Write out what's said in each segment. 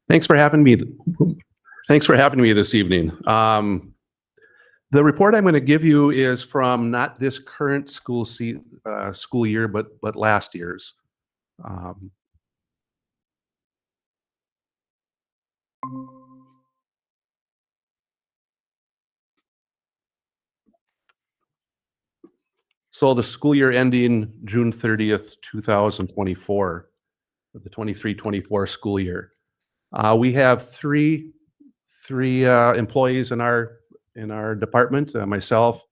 Thanks for having me. Thanks for having me this evening. The report I'm going to give you is from not this current school year, but last year's. So the school year ending June 30th, 2024, the 23-24 school year. We have three employees in our department, myself,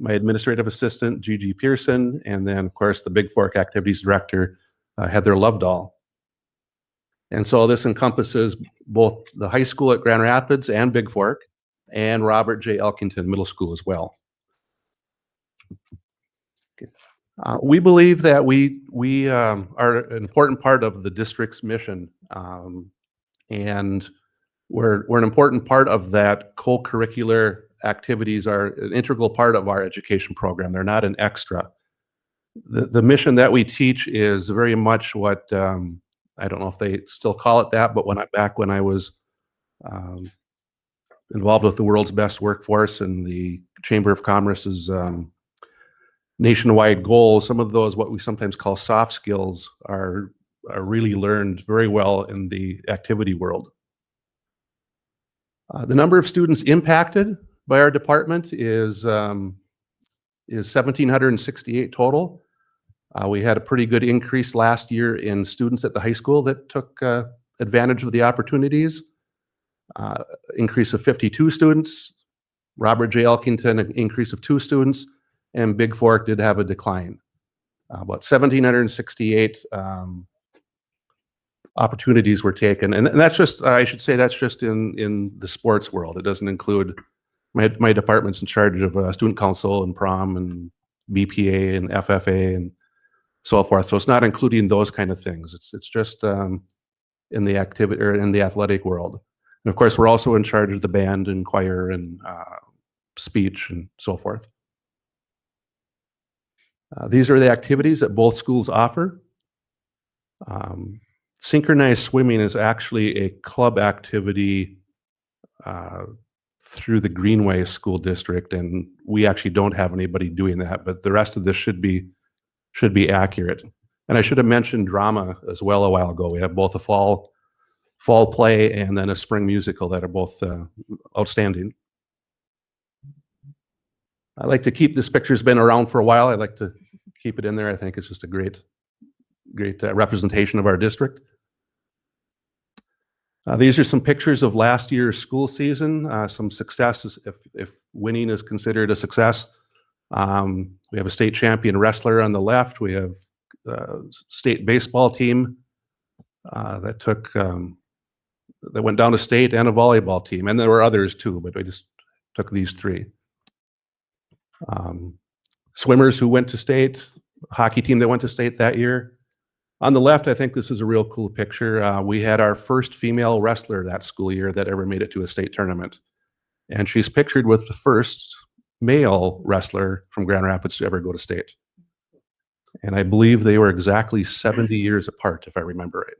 my administrative assistant, Gigi Pearson, and then, of course, the Big Fork Activities Director, Heather Lovedahl. And so this encompasses both the high school at Grand Rapids and Big Fork, and Robert J. Elkington Middle School as well. We believe that we are an important part of the district's mission, and we're an important part of that. Co-curricular activities are an integral part of our education program. They're not an extra. The mission that we teach is very much what, I don't know if they still call it that, but back when I was involved with the world's best workforce and the Chamber of Commerce's nationwide goals, some of those, what we sometimes call soft skills, are really learned very well in the activity world. The number of students impacted by our department is 1,768 total. We had a pretty good increase last year in students at the high school that took advantage of the opportunities. Increase of 52 students. Robert J. Elkington, an increase of 2 students. And Big Fork did have a decline. About 1,768 opportunities were taken. And that's just, I should say, that's just in the sports world. It doesn't include, my department's in charge of student council and prom and BPA and FFA and so forth. So it's not including those kind of things. It's just in the activity or in the athletic world. And of course, we're also in charge of the band and choir and speech and so forth. These are the activities that both schools offer. Synchronized swimming is actually a club activity through the Greenway School District, and we actually don't have anybody doing that, but the rest of this should be accurate. And I should have mentioned drama as well a while ago. We have both a fall play and then a spring musical that are both outstanding. I like to keep this picture's been around for a while. I like to keep it in there. I think it's just a great representation of our district. These are some pictures of last year's school season, some successes, if winning is considered a success. We have a state champion wrestler on the left. We have a state baseball team that went down to state, and a volleyball team. And there were others too, but we just took these 3. Swimmers who went to state, hockey team that went to state that year. On the left, I think this is a real cool picture. We had our first female wrestler that school year that ever made it to a state tournament. And she's pictured with the first male wrestler from Grand Rapids to ever go to state. And I believe they were exactly 70 years apart, if I remember right.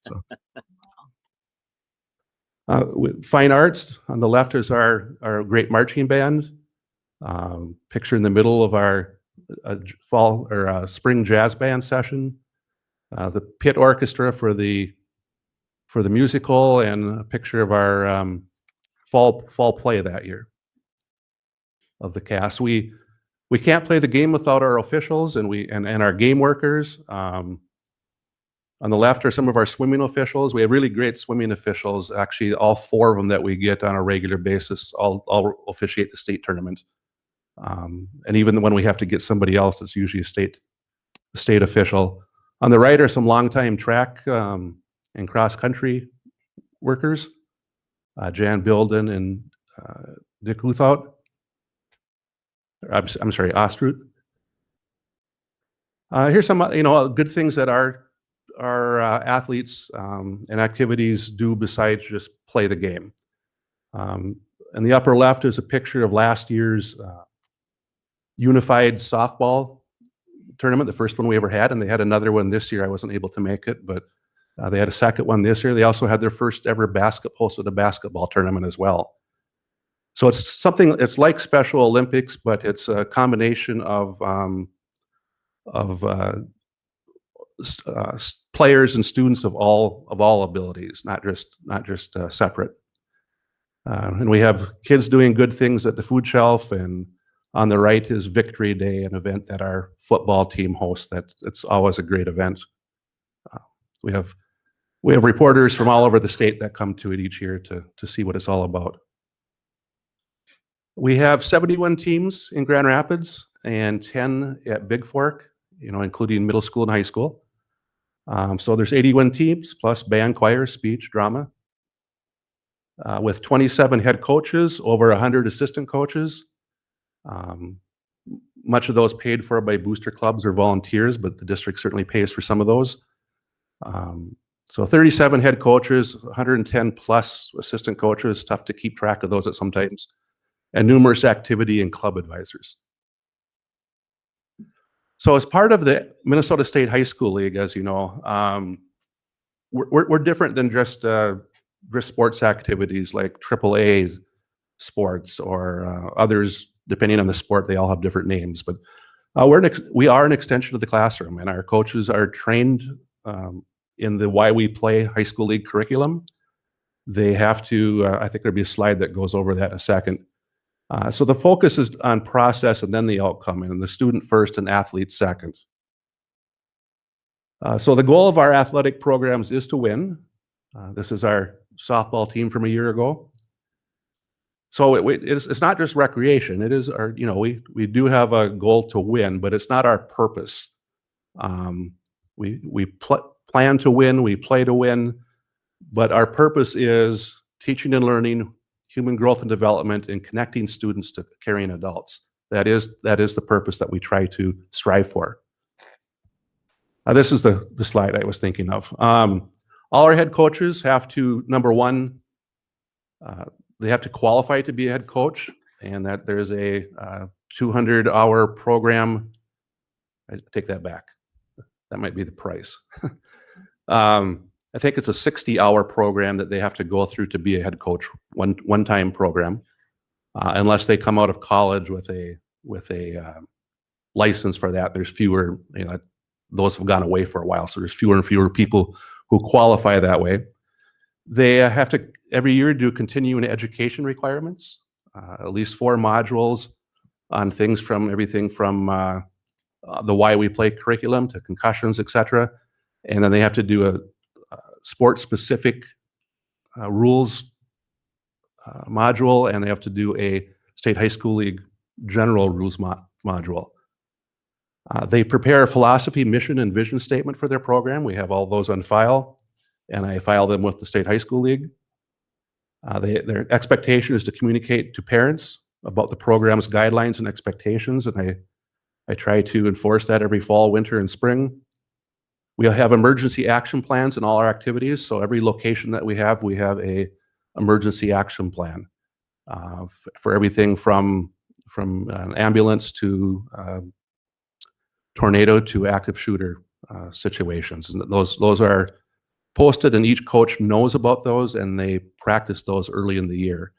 So. Fine arts, on the left is our great marching band. Picture in the middle of our fall or spring jazz band session. The pit orchestra for the musical, and a picture of our fall play that year of the cast. We can't play the game without our officials and our game workers. On the left are some of our swimming officials. We have really great swimming officials. Actually, all 4 of them that we get on a regular basis all officiate the state tournament. And even when we have to get somebody else, it's usually a state official. On the right are some longtime track and cross-country workers, Jan Bilden and Dick Uthout. I'm sorry, Ostrut. Here's some good things that our athletes and activities do besides just play the game. In the upper left is a picture of last year's unified softball tournament, the first one we ever had, and they had another one this year. I wasn't able to make it, but They had a second one this year. They also had their first ever hosted a basketball tournament as well. So it's like Special Olympics, but it's a combination of players and students of all abilities, not just separate. And we have kids doing good things at the food shelf, and on the right is Victory Day, an event that our football team hosts. It's always a great event. We have reporters from all over the state that come to it each year to see what it's all about. We have 71 teams in Grand Rapids and 10 at Big Fork, including middle school and high school. So there's 81 teams plus band, choir, speech, drama. With 27 head coaches, over 100 assistant coaches. Much of those paid for by booster clubs or volunteers, but the district certainly pays for some of those. So 37 head coaches, 110 plus assistant coaches, tough to keep track of those at some times, and numerous activity and club advisors. So as part of the Minnesota State High School League, as you know, we're different than just sports activities like AAA sports or others. Depending on the sport, they all have different names. But we are an extension of the classroom, and our coaches are trained in the Why We Play High School League curriculum. They have to, I think there'll be a slide that goes over that in a second. So the focus is on process and then the outcome, and the student first and athlete second. So the goal of our athletic programs is to win. This is our softball team from a year ago. So it's not just recreation. It is our, we do have a goal to win, but it's not our purpose. We plan to win, we play to win, but our purpose is teaching and learning, human growth and development, and connecting students to caring adults. That is the purpose that we try to strive for. This is the slide I was thinking of. All our head coaches have to, number one, they have to qualify to be a head coach, and that there's a 200-hour program. I take that back. That might be the price. I think it's a 60-hour program that they have to go through to be a head coach, one-time program, unless they come out of college with a license for that. There's fewer, those have gone away for a while, so there's fewer and fewer people who qualify that way. They have to every year do continuing education requirements, at least 4 modules on things from everything from the Why We Play curriculum to concussions, etc. And then they have to do a sport-specific rules module, and they have to do a State High School League general rules module. They prepare a philosophy, mission, and vision statement for their program. We have all those on file, and I file them with the State High School League. Their expectation is to communicate to parents about the program's guidelines and expectations, and I try to enforce that every fall, winter, and spring. We have emergency action plans in all our activities, so every location that we have a emergency action plan for everything from an ambulance to tornado to active shooter situations. And those are posted, and each coach knows about those, and they practice those early in the year.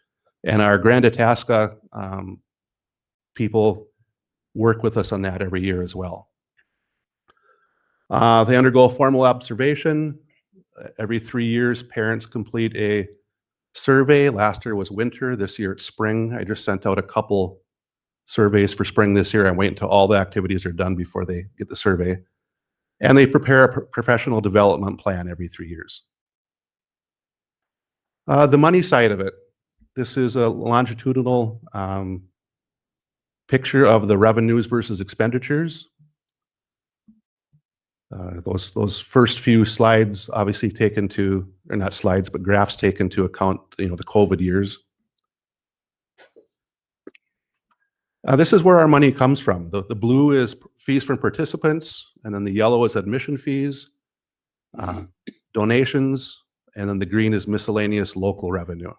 And our Grand Itasca people work with us on that every year as well. They undergo formal observation. Every 3 years, parents complete a survey. Last year was winter, this year it's spring. I just sent out a couple surveys for spring this year. I'm waiting until all the activities are done before they get the survey. And they prepare a professional development plan every 3 years. The money side of it. This is a longitudinal picture of the revenues versus expenditures. Those first few slides obviously take into, or not slides, but graphs take into account, the COVID years. This is where our money comes from. The blue is fees from participants, and then the yellow is admission fees, donations, and then the green is miscellaneous local revenue.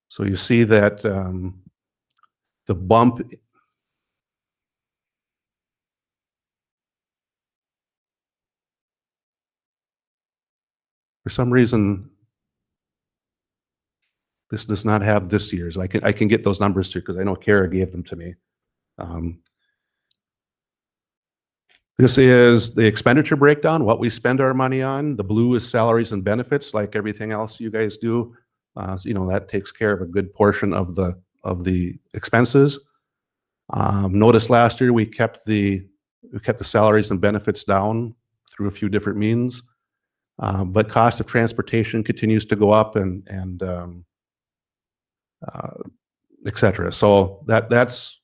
So you see that the bump For some reason, this does not have this year's. I can get those numbers too, because I know Kara gave them to me. This is the expenditure breakdown, what we spend our money on. The blue is salaries and benefits, like everything else you guys do. So, that takes care of a good portion of the expenses. Notice last year we kept the salaries and benefits down through a few different means, but cost of transportation continues to go up and et cetera. So that's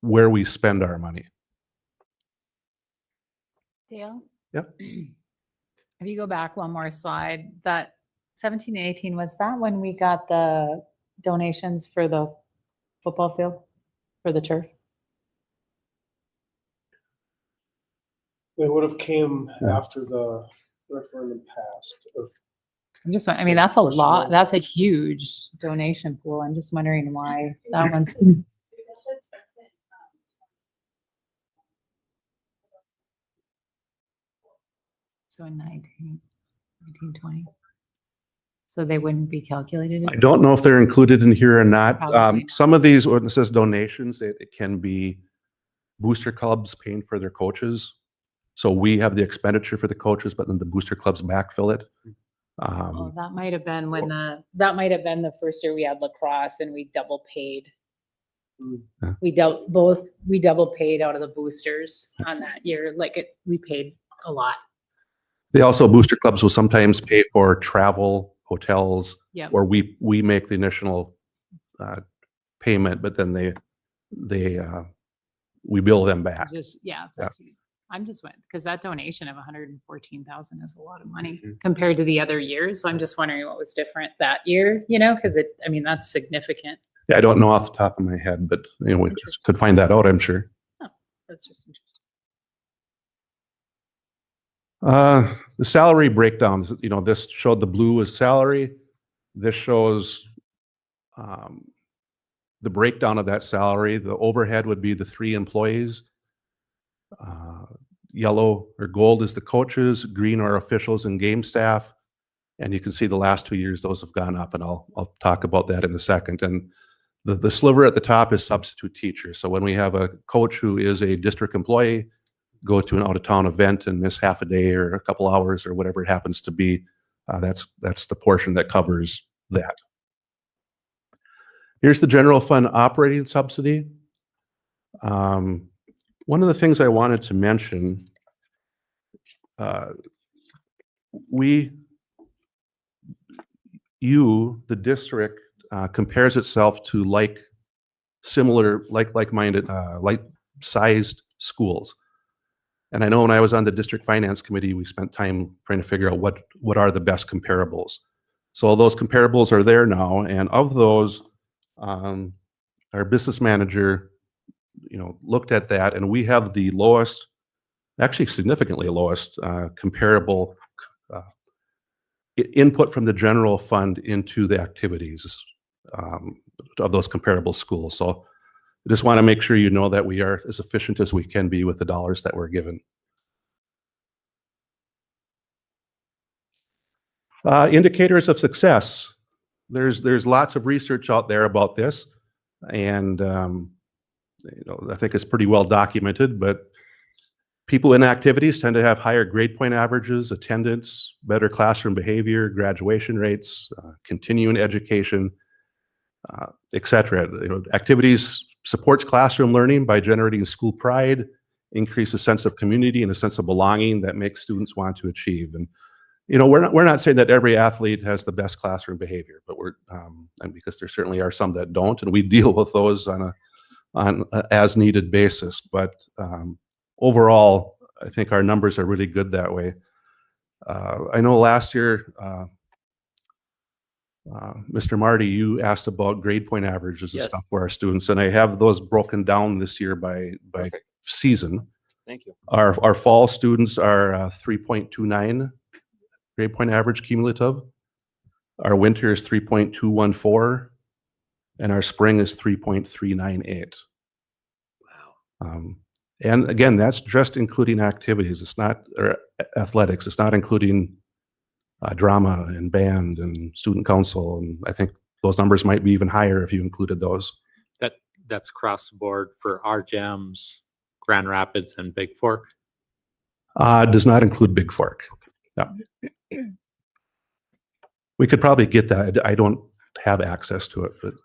where we spend our money. Dale? Yep. If you go back one more slide, that 17 and 18, was that when we got the donations for the football field, for the turf? They would have came after the referendum passed. I'm just, I mean, that's a Question lot, mark. that's a huge donation pool. I'm just wondering why that one's. So in 19, 20. So they wouldn't be calculated? I don't know if they're included in here or not. Probably not. Some of these, when it says donations, it can be booster clubs paying for their coaches. So we have the expenditure for the coaches, but then the booster clubs backfill it. Oh, that might have been when that might have been the first year we had lacrosse and we double paid. Yeah. We double paid out of the boosters on that year. We paid a lot. They also, booster clubs will sometimes pay for travel, hotels, Yep. or we make the initial payment, but then we bill them back. I'm just went because that donation of 114,000 is a lot of money compared to the other years. So I'm just wondering what was different that year, because that's significant. Yeah, I don't know off the top of my head, but we could find that out, I'm sure. Oh, that's just interesting. The salary breakdowns, this showed the blue as salary. This shows the breakdown of that salary. The overhead would be the 3 employees. Yellow or gold is the coaches, green are officials and game staff. And you can see the last 2 years, those have gone up, and I'll talk about that in a second. And the sliver at the top is substitute teacher. So when we have a coach who is a district employee, go to an out-of-town event and miss half a day or a couple hours or whatever it happens to be, that's the portion that covers that. Here's the general fund operating subsidy. One of the things I wanted to mention, the district compares itself to like-minded, like-sized schools. And I know when I was on the district finance committee, we spent time trying to figure out what are the best comparables. So all those comparables are there now, and of those, our business manager, looked at that, and we have the lowest, actually significantly lowest, comparable input from the general fund into the activities of those comparable schools. So I just want to make sure you know that we are as efficient as we can be with the dollars that we're given. Indicators of success. There's lots of research out there about this, and I think it's pretty well documented, but people in activities tend to have higher grade point averages, attendance, better classroom behavior, graduation rates, continuing education, etc. Activities supports classroom learning by generating school pride, increase a sense of community and a sense of belonging that makes students want to achieve. And we're not saying that every athlete has the best classroom behavior, but and because there certainly are some that don't, and we deal with those on an as needed basis. But overall, I think our numbers are really good that way. I know last year, Mr. Marty, you asked about grade point averages and stuff for our students, and I have those broken down this year by season. Thank you. Our fall students are 3.29 grade point average cumulative. Our winter is 3.214, and our spring is 3.398. Wow. And again, that's just including activities. It's not, or athletics. It's not including drama and band and student council. And I think those numbers might be even higher if you included those. That's across the board for our gems, Grand Rapids, and Big Fork. Does not include Big Fork. Yeah. We could probably get that. I don't have access to it, but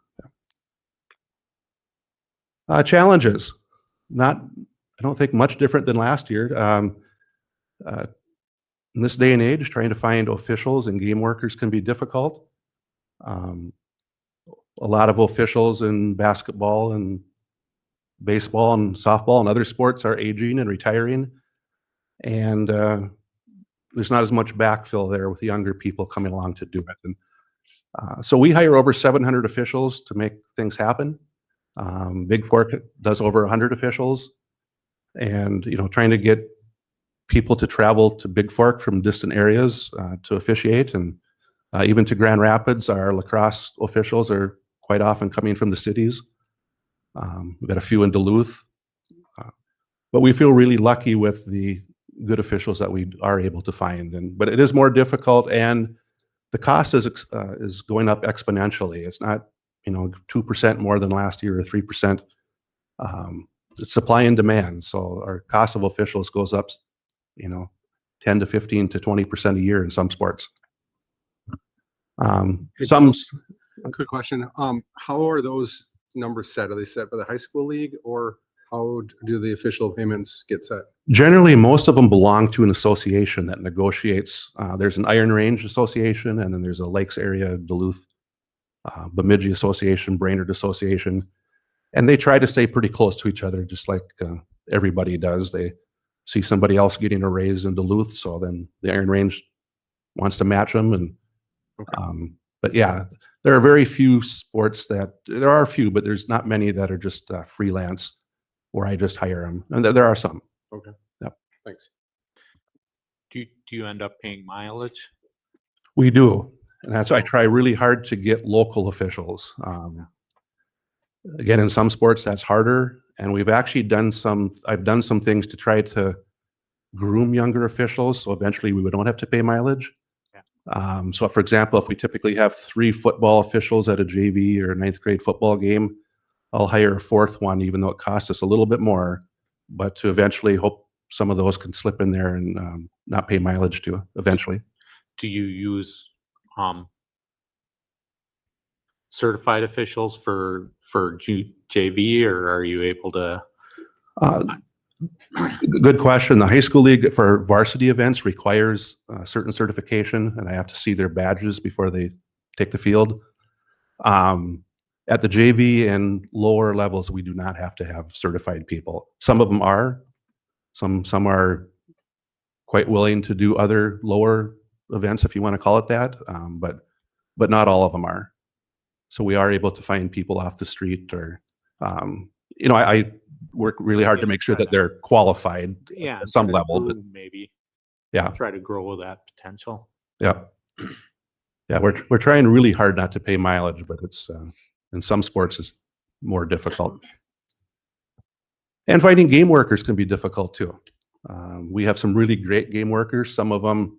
yeah. Challenges. I don't think much different than last year. In this day and age, trying to find officials and game workers can be difficult. A lot of officials in basketball and baseball and softball and other sports are aging and retiring. And there's not as much backfill there with younger people coming along to do it. And so we hire over 700 officials to make things happen. Big Fork does over 100 officials. And, trying to get people to travel to Big Fork from distant areas to officiate, and even to Grand Rapids, our lacrosse officials are quite often coming from the cities. We've got a few in Duluth. But we feel really lucky with the good officials that we are able to find. But it is more difficult, and the cost is going up exponentially. It's not 2% more than last year or 3%. It's supply and demand. So our cost of officials goes up 10 to 15 to 20% a year in some sports. A quick question. How are those numbers set? Are they set by the high school league, or how do the official payments get set? Generally, most of them belong to an association that negotiates. There's an Iron Range Association, and then there's a Lakes Area, Duluth, Bemidji Association, Brainerd Association, and they try to stay pretty close to each other, just like everybody does. They see somebody else getting a raise in Duluth, so then the Iron Range wants to match them. And Okay. but yeah, there are very few sports there are a few, but there's not many that are just freelance where I just hire them. And there are some. Okay. Yep. Thanks. Do you end up paying mileage? We do. And that's why I try really hard to get local officials. Again, in some sports, that's harder. And we've actually I've done some things to try to groom younger officials. So eventually we don't have to pay mileage. So for example, if we typically have 3 football officials at a JV or 9th grade football game, I'll hire a 4th one, even though it costs us a little bit more, but to eventually hope some of those can slip in there and not pay mileage to eventually. Do you use certified officials for JV, or are you able to? Good question. The high school league for varsity events requires certain certification, and I have to see their badges before they take the field. At the JV and lower levels, we do not have to have certified people. Some of them are. Some are quite willing to do other lower events, if you want to call it that, but not all of them are. So we are able to find people off the street, or I work really hard to make sure that they're qualified at some level. But maybe yeah, try to grow that potential. yeah, yeah. We're trying really hard not to pay mileage, but it's in some sports it's more difficult. And finding game workers can be difficult too. We have some really great game workers. Some of them,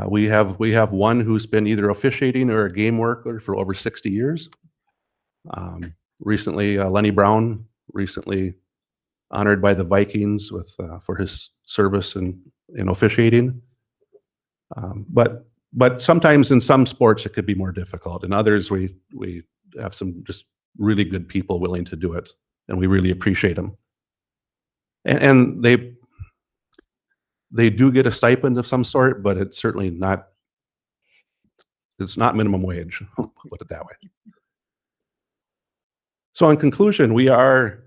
we have one who's been either officiating or a game worker for over 60 years. Recently, Lenny Brown, recently honored by the Vikings for his service in officiating. But sometimes in some sports it could be more difficult. In others, we have some just really good people willing to do it, and we really appreciate them. And they do get a stipend of some sort, but it's certainly not. It's not minimum wage. I'll put it that way. So in conclusion, we are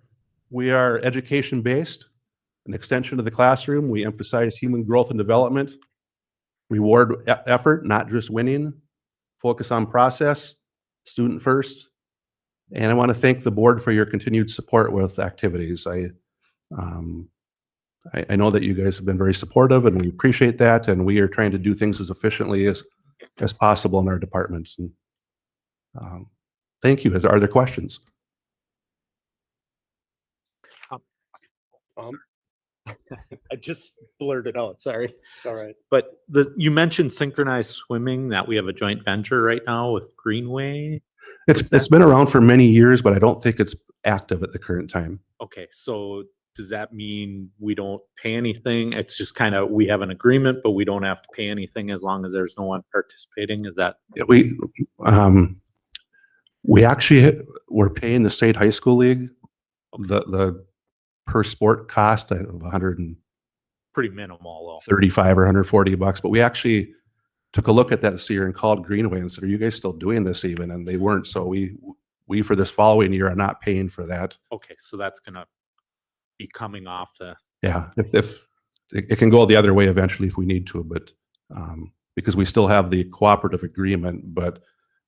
education based, an extension of the classroom. We emphasize human growth and development, reward effort, not just winning, focus on process, student first. And I want to thank the board for your continued support with activities. I know that you guys have been very supportive, and we appreciate that. And we are trying to do things as efficiently as possible in our departments. And, thank you. Are there questions? I just blurted out, sorry. All right. But you mentioned synchronized swimming, that we have a joint venture right now with Greenway. It's been around for many years, but I don't think it's active at the current time. Okay, so does that mean we don't pay anything? It's just kind of, we have an agreement, but we don't have to pay anything as long as there's no one participating? Is that? Yeah, we actually we're paying the state high school league the per sport cost of 135 Pretty minimal though. or $140, but we actually took a look at that this year and called Greenway and said, "Are you guys still doing this even?" And they weren't. So we for this following year are not paying for that. Okay, so that's gonna be coming off the, Yeah, if it can go the other way eventually if we need to, but because we still have the cooperative agreement, but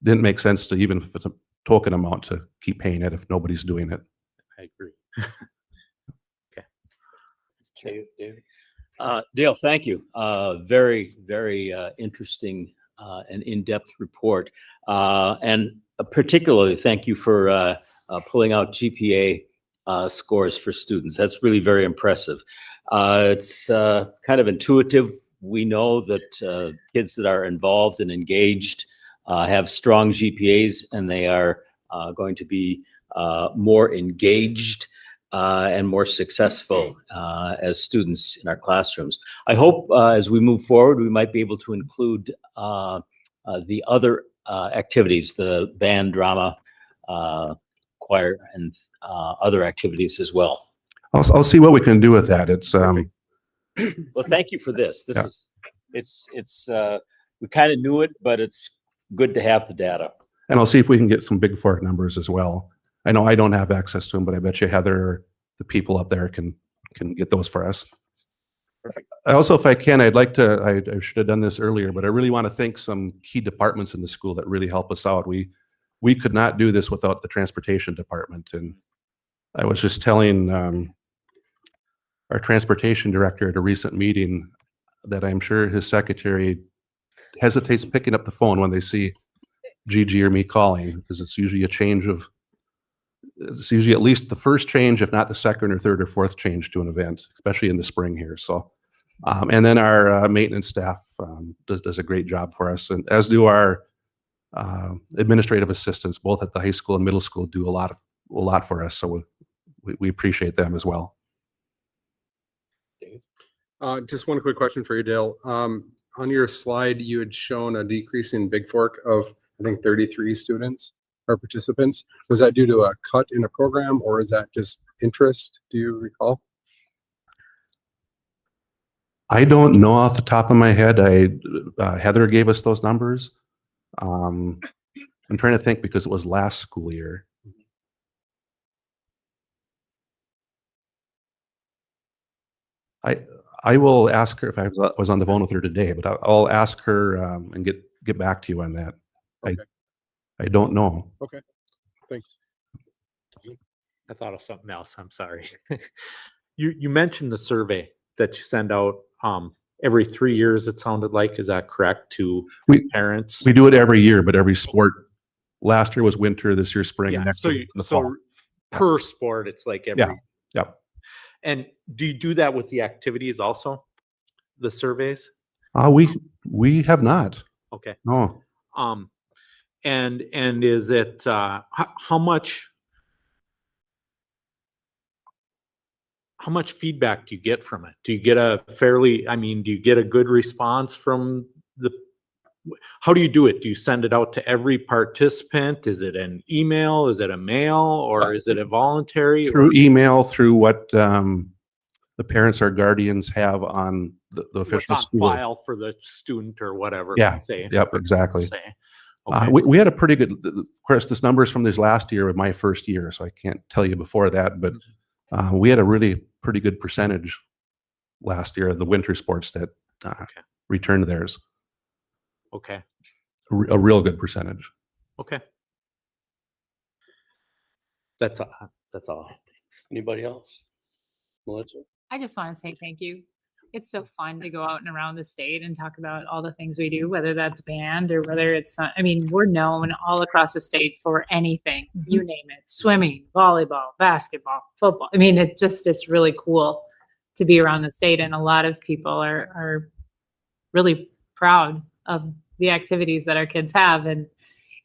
didn't make sense to, even if it's a token amount, to keep paying it if nobody's doing it. I agree. Dale, thank you. Very, very interesting and in-depth report. And particularly, thank you for pulling out GPA scores for students. That's really very impressive. It's kind of intuitive. We know that kids that are involved and engaged have strong GPAs, and they are going to be more engaged and more successful as students in our classrooms. I hope as we move forward, we might be able to include the other activities, the band, drama, choir, and other activities as well. I'll see what we can do with that. It's Well, thank you for this. This Yeah. is, it's we kind of knew it, but it's good to have the data. and I'll see if we can get some Big Fork numbers as well. I know I don't have access to them, but I bet you Heather, or the people up there, can get those for us. Perfect. I also, if I can, I'd like to, I should have done this earlier, but I really want to thank some key departments in the school that really help us out. We could not do this without the transportation department. And I was just telling our transportation director at a recent meeting that I'm sure his secretary hesitates picking up the phone when they see Gigi or me calling, because it's usually it's usually at least the first change, if not the second or third or fourth change to an event, especially in the spring here. So, and then our maintenance staff does a great job for us, and as do our administrative assistants, both at the high school and middle school, do a lot for us. So we appreciate them as well. Just one quick question for you, Dale. On your slide, you had shown a decrease in Big Fork of, I think, 33 students or participants. Was that due to a cut in a program, or is that just interest? Do you recall? I don't know off the top of my head. Heather gave us those numbers. I'm trying to think because it was last school year. I will ask her if I was on the phone with her today, but I'll ask her and get back to you on that. Okay. I don't know. Okay, thanks. I thought of something else. I'm sorry. You mentioned the survey that you send out every 3 years, it sounded like. Is that correct, to parents? We do it every year, but every sport. Last year was winter, this year spring, Yeah, next so, year the fall. per sport, it's like every. Yeah. Yep. And do you do that with the activities also? The surveys? We have not. Okay. No. And is it how much feedback do you get from it? Do you get do you get a good response from how do you do it? Do you send it out to every participant? Is it an email? Is it a mail? Or is it a voluntary? Through email, through what the parents or guardians have on the official What's on school file for the student or whatever. Yeah. Say. Yep, exactly. Say. Okay. We had a pretty good, of course, this number is from this last year of my first year, so I can't tell you before that, but we had a really pretty good percentage last year of the winter sports that returned theirs. Okay. A real good percentage. Okay. That's all. Anybody else? Melissa? I just want to say thank you. It's so fun to go out and around the state and talk about all the things we do, whether that's band or whether it's, we're known all across the state for anything, you name it, swimming, volleyball, basketball, football. It's really cool to be around the state. And a lot of people are really proud of the activities that our kids have. And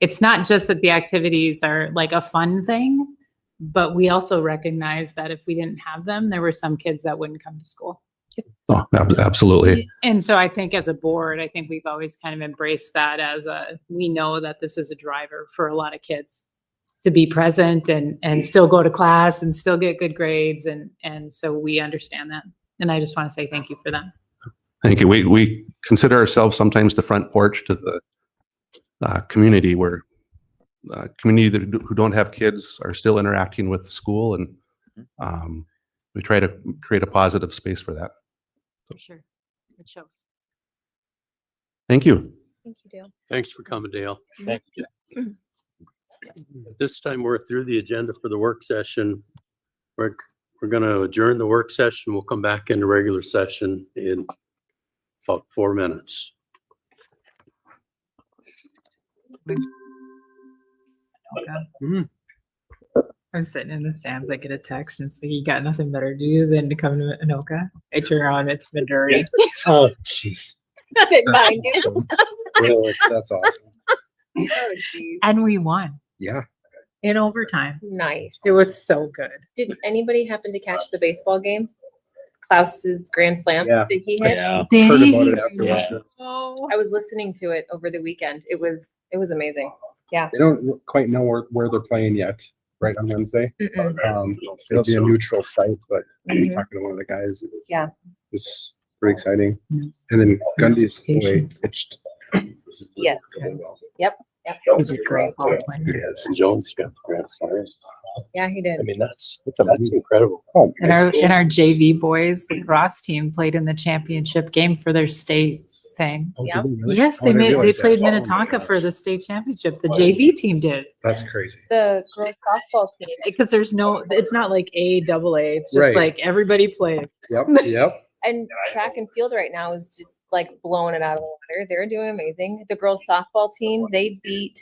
it's not just that the activities are like a fun thing, but we also recognize that if we didn't have them, there were some kids that wouldn't come to school. Oh, absolutely. And so I think as a board, I think we've always kind of embraced that we know that this is a driver for a lot of kids to be present and still go to class and still get good grades. And so we understand that. And I just want to say thank you for that. Thank you. We consider ourselves sometimes the front porch to the community, where community who don't have kids are still interacting with the school, and we try to create a positive space for that. For sure. It shows. Thank you. Thank you, Dale. Thanks for coming, Dale. Thank you. At this time, we're through the agenda for the work session. We're going to adjourn the work session. We'll come back in the regular session in about 4 minutes. I'm sitting in the stands. I get a text and say, "You got nothing better to do than to come to Anoka." I turn on, it's Midori. Oh, jeez. Mind you. Really? That's awesome. Oh, geez. And we won Yeah. in overtime. Nice. It was so good. Did anybody happen to catch the baseball game? Klaus's grand slam? Yeah. Did he hit? Yeah. Heard about it afterwards. I was listening to it over the weekend. It was amazing. They don't quite know where they're playing yet, right, on Wednesday. Mm-mm. It'll be a neutral site, but Mhm. talking to one of the guys. Yeah. It's pretty exciting. Mm. And then Gundy's boy pitched. Yes. really well. Yep. He's a great ball player. Yes. Jones got the grand slam. Yeah, he did. I mean, that's incredible. Oh, And our JV boys, the lacrosse team, played in the championship game for their state thing. Yep. Yes, they played Minnetonka for the state championship. The JV team did, That's crazy. The girls softball team. because it's not like AA. It's just Right. like everybody plays. Yep. And track and field right now is just like blowing it out of the water. They're doing amazing. The girls softball team, they beat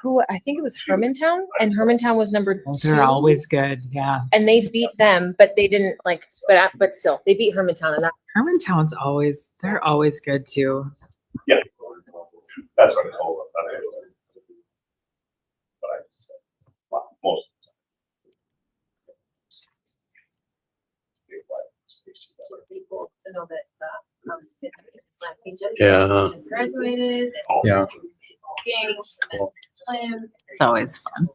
who I think it was Hermantown, and Hermantown was number 2. They're always good. Yeah. And they beat them, but they didn't but still they beat Hermantown, and that Hermantown's they're always good too. That's what I call it. But I just said, most. to know that Yeah. just graduated. Yeah. It's always fun.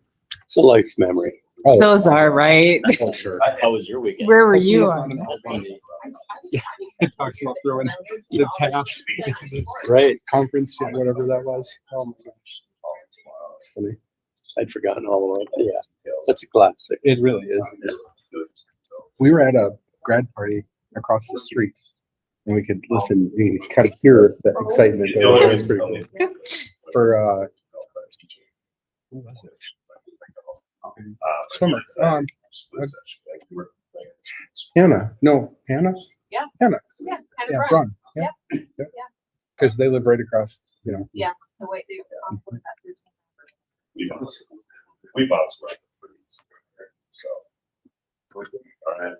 It's a life memory. Oh, Those are right. for sure. How was your weekend? Where were you? It talks about throwing the pass. Right. Conference, whatever that was. Oh my gosh. It's funny. I'd forgotten all about it. Yeah. That's a classic. It really is. We were at a grad party across the street, and we could listen, we could kind of hear the excitement. It was pretty cool. For who was it? Swimmer. Hannah. No, Hannah? Yeah. Hannah. Yeah, kind of Yeah, run. Ron. Yeah. Yeah. Because they live right across, Yeah, the way they that routine. We bought some. So. All right.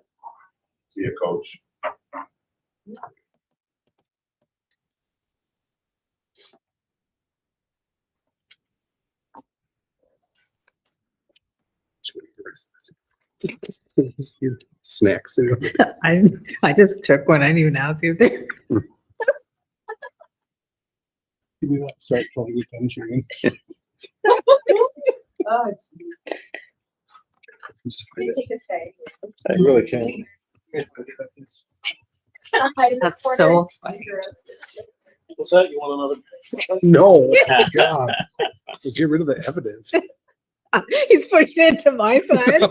See you, coach. snacks. I just took one. I didn't even ask you if they You do that, start playing weekend shooting. Oh, Just find it. take a say. I really can. That's so funny. What's that? You want another? No, God. Get rid of the evidence. He's pushing it to my side.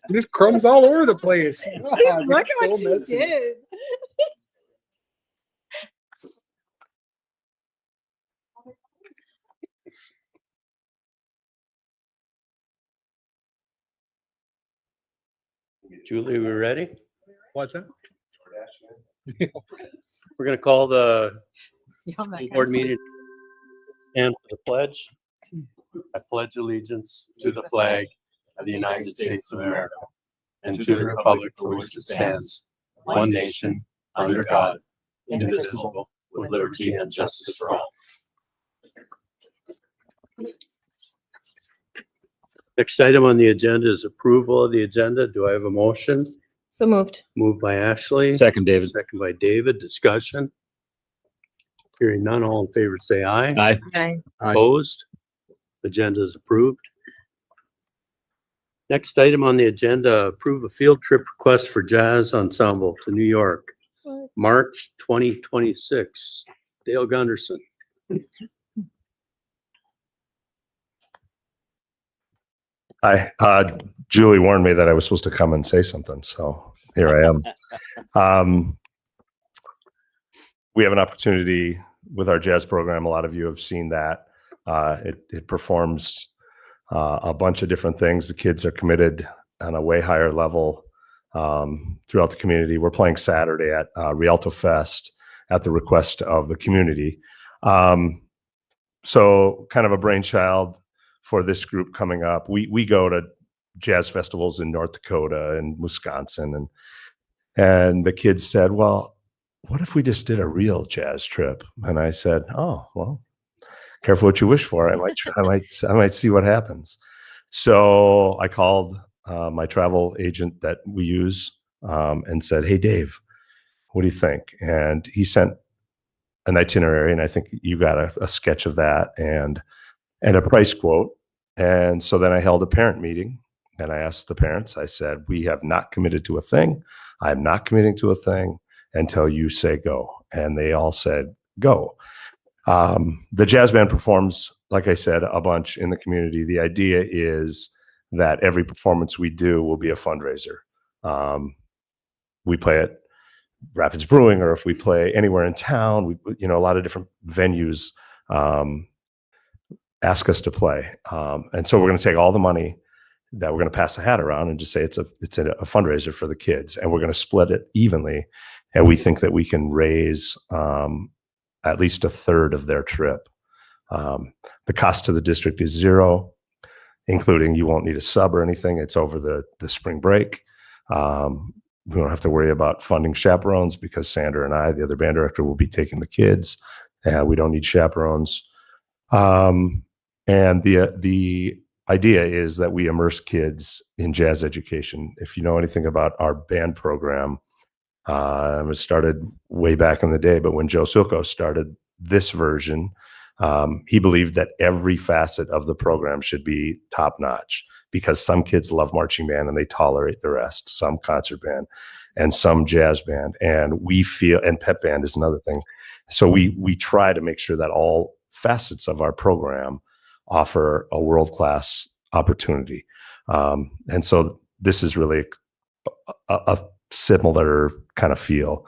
There's crumbs all over the place. Jeez, look It's at what so you messy. did. Julie, we ready? What's that? We're going to call the Yeah, I'm not school gonna board say meeting and for the pledge. I pledge allegiance to the flag of the United States of America and to the republic for which it stands, one nation, under God, indivisible, with liberty and justice for all. Next item on the agenda is approval of the agenda. Do I have a motion? So moved. Moved by Ashley. Second, David. Second by David. Discussion. Hearing none, all in favor say aye. Aye. Aye. Opposed? Agenda is approved. Next item on the agenda, approve a field trip request for jazz ensemble to New York, March 2026. Dale Gunderson. Hi, Julie warned me that I was supposed to come and say something, so here I am. We have an opportunity with our jazz program. A lot of you have seen that. It performs a bunch of different things. The kids are committed on a way higher level throughout the community. We're playing Saturday at Rialto Fest at the request of the community. So kind of a brainchild for this group coming up. We go to jazz festivals in North Dakota and Wisconsin, and the kids said, well, what if we just did a real jazz trip? And I said, oh, well, careful what you wish for. I might see what happens. So I called my travel agent that we use and said, hey, Dave, what do you think? And he sent an itinerary, and I think you got a sketch of that and a price quote. And so then I held a parent meeting, and I asked the parents, I said, we have not committed to a thing. I'm not committing to a thing until you say go. And they all said go. The jazz band performs, like I said, a bunch in the community. The idea is that every performance we do will be a fundraiser. We play at Rapids Brewing, or if we play anywhere in town, a lot of different venues ask us to play. And so we're going to take all the money that we're going to pass the hat around and just say it's a fundraiser for the kids, and we're going to split it evenly. And we think that we can raise at least a third of their trip. The cost to the district is zero, including you won't need a sub or anything. It's over the spring break. We don't have to worry about funding chaperones because Sandra and I, the other band director, will be taking the kids. We don't need chaperones. And the idea is that we immerse kids in jazz education. If you know anything about our band program, it started way back in the day, but when Joe Silko started this version, he believed that every facet of the program should be top notch, because some kids love marching band and they tolerate the rest, some concert band and some jazz band. And we feel, and pep band is another thing. So we try to make sure that all facets of our program offer a world-class opportunity. And so this is really a similar kind of feel,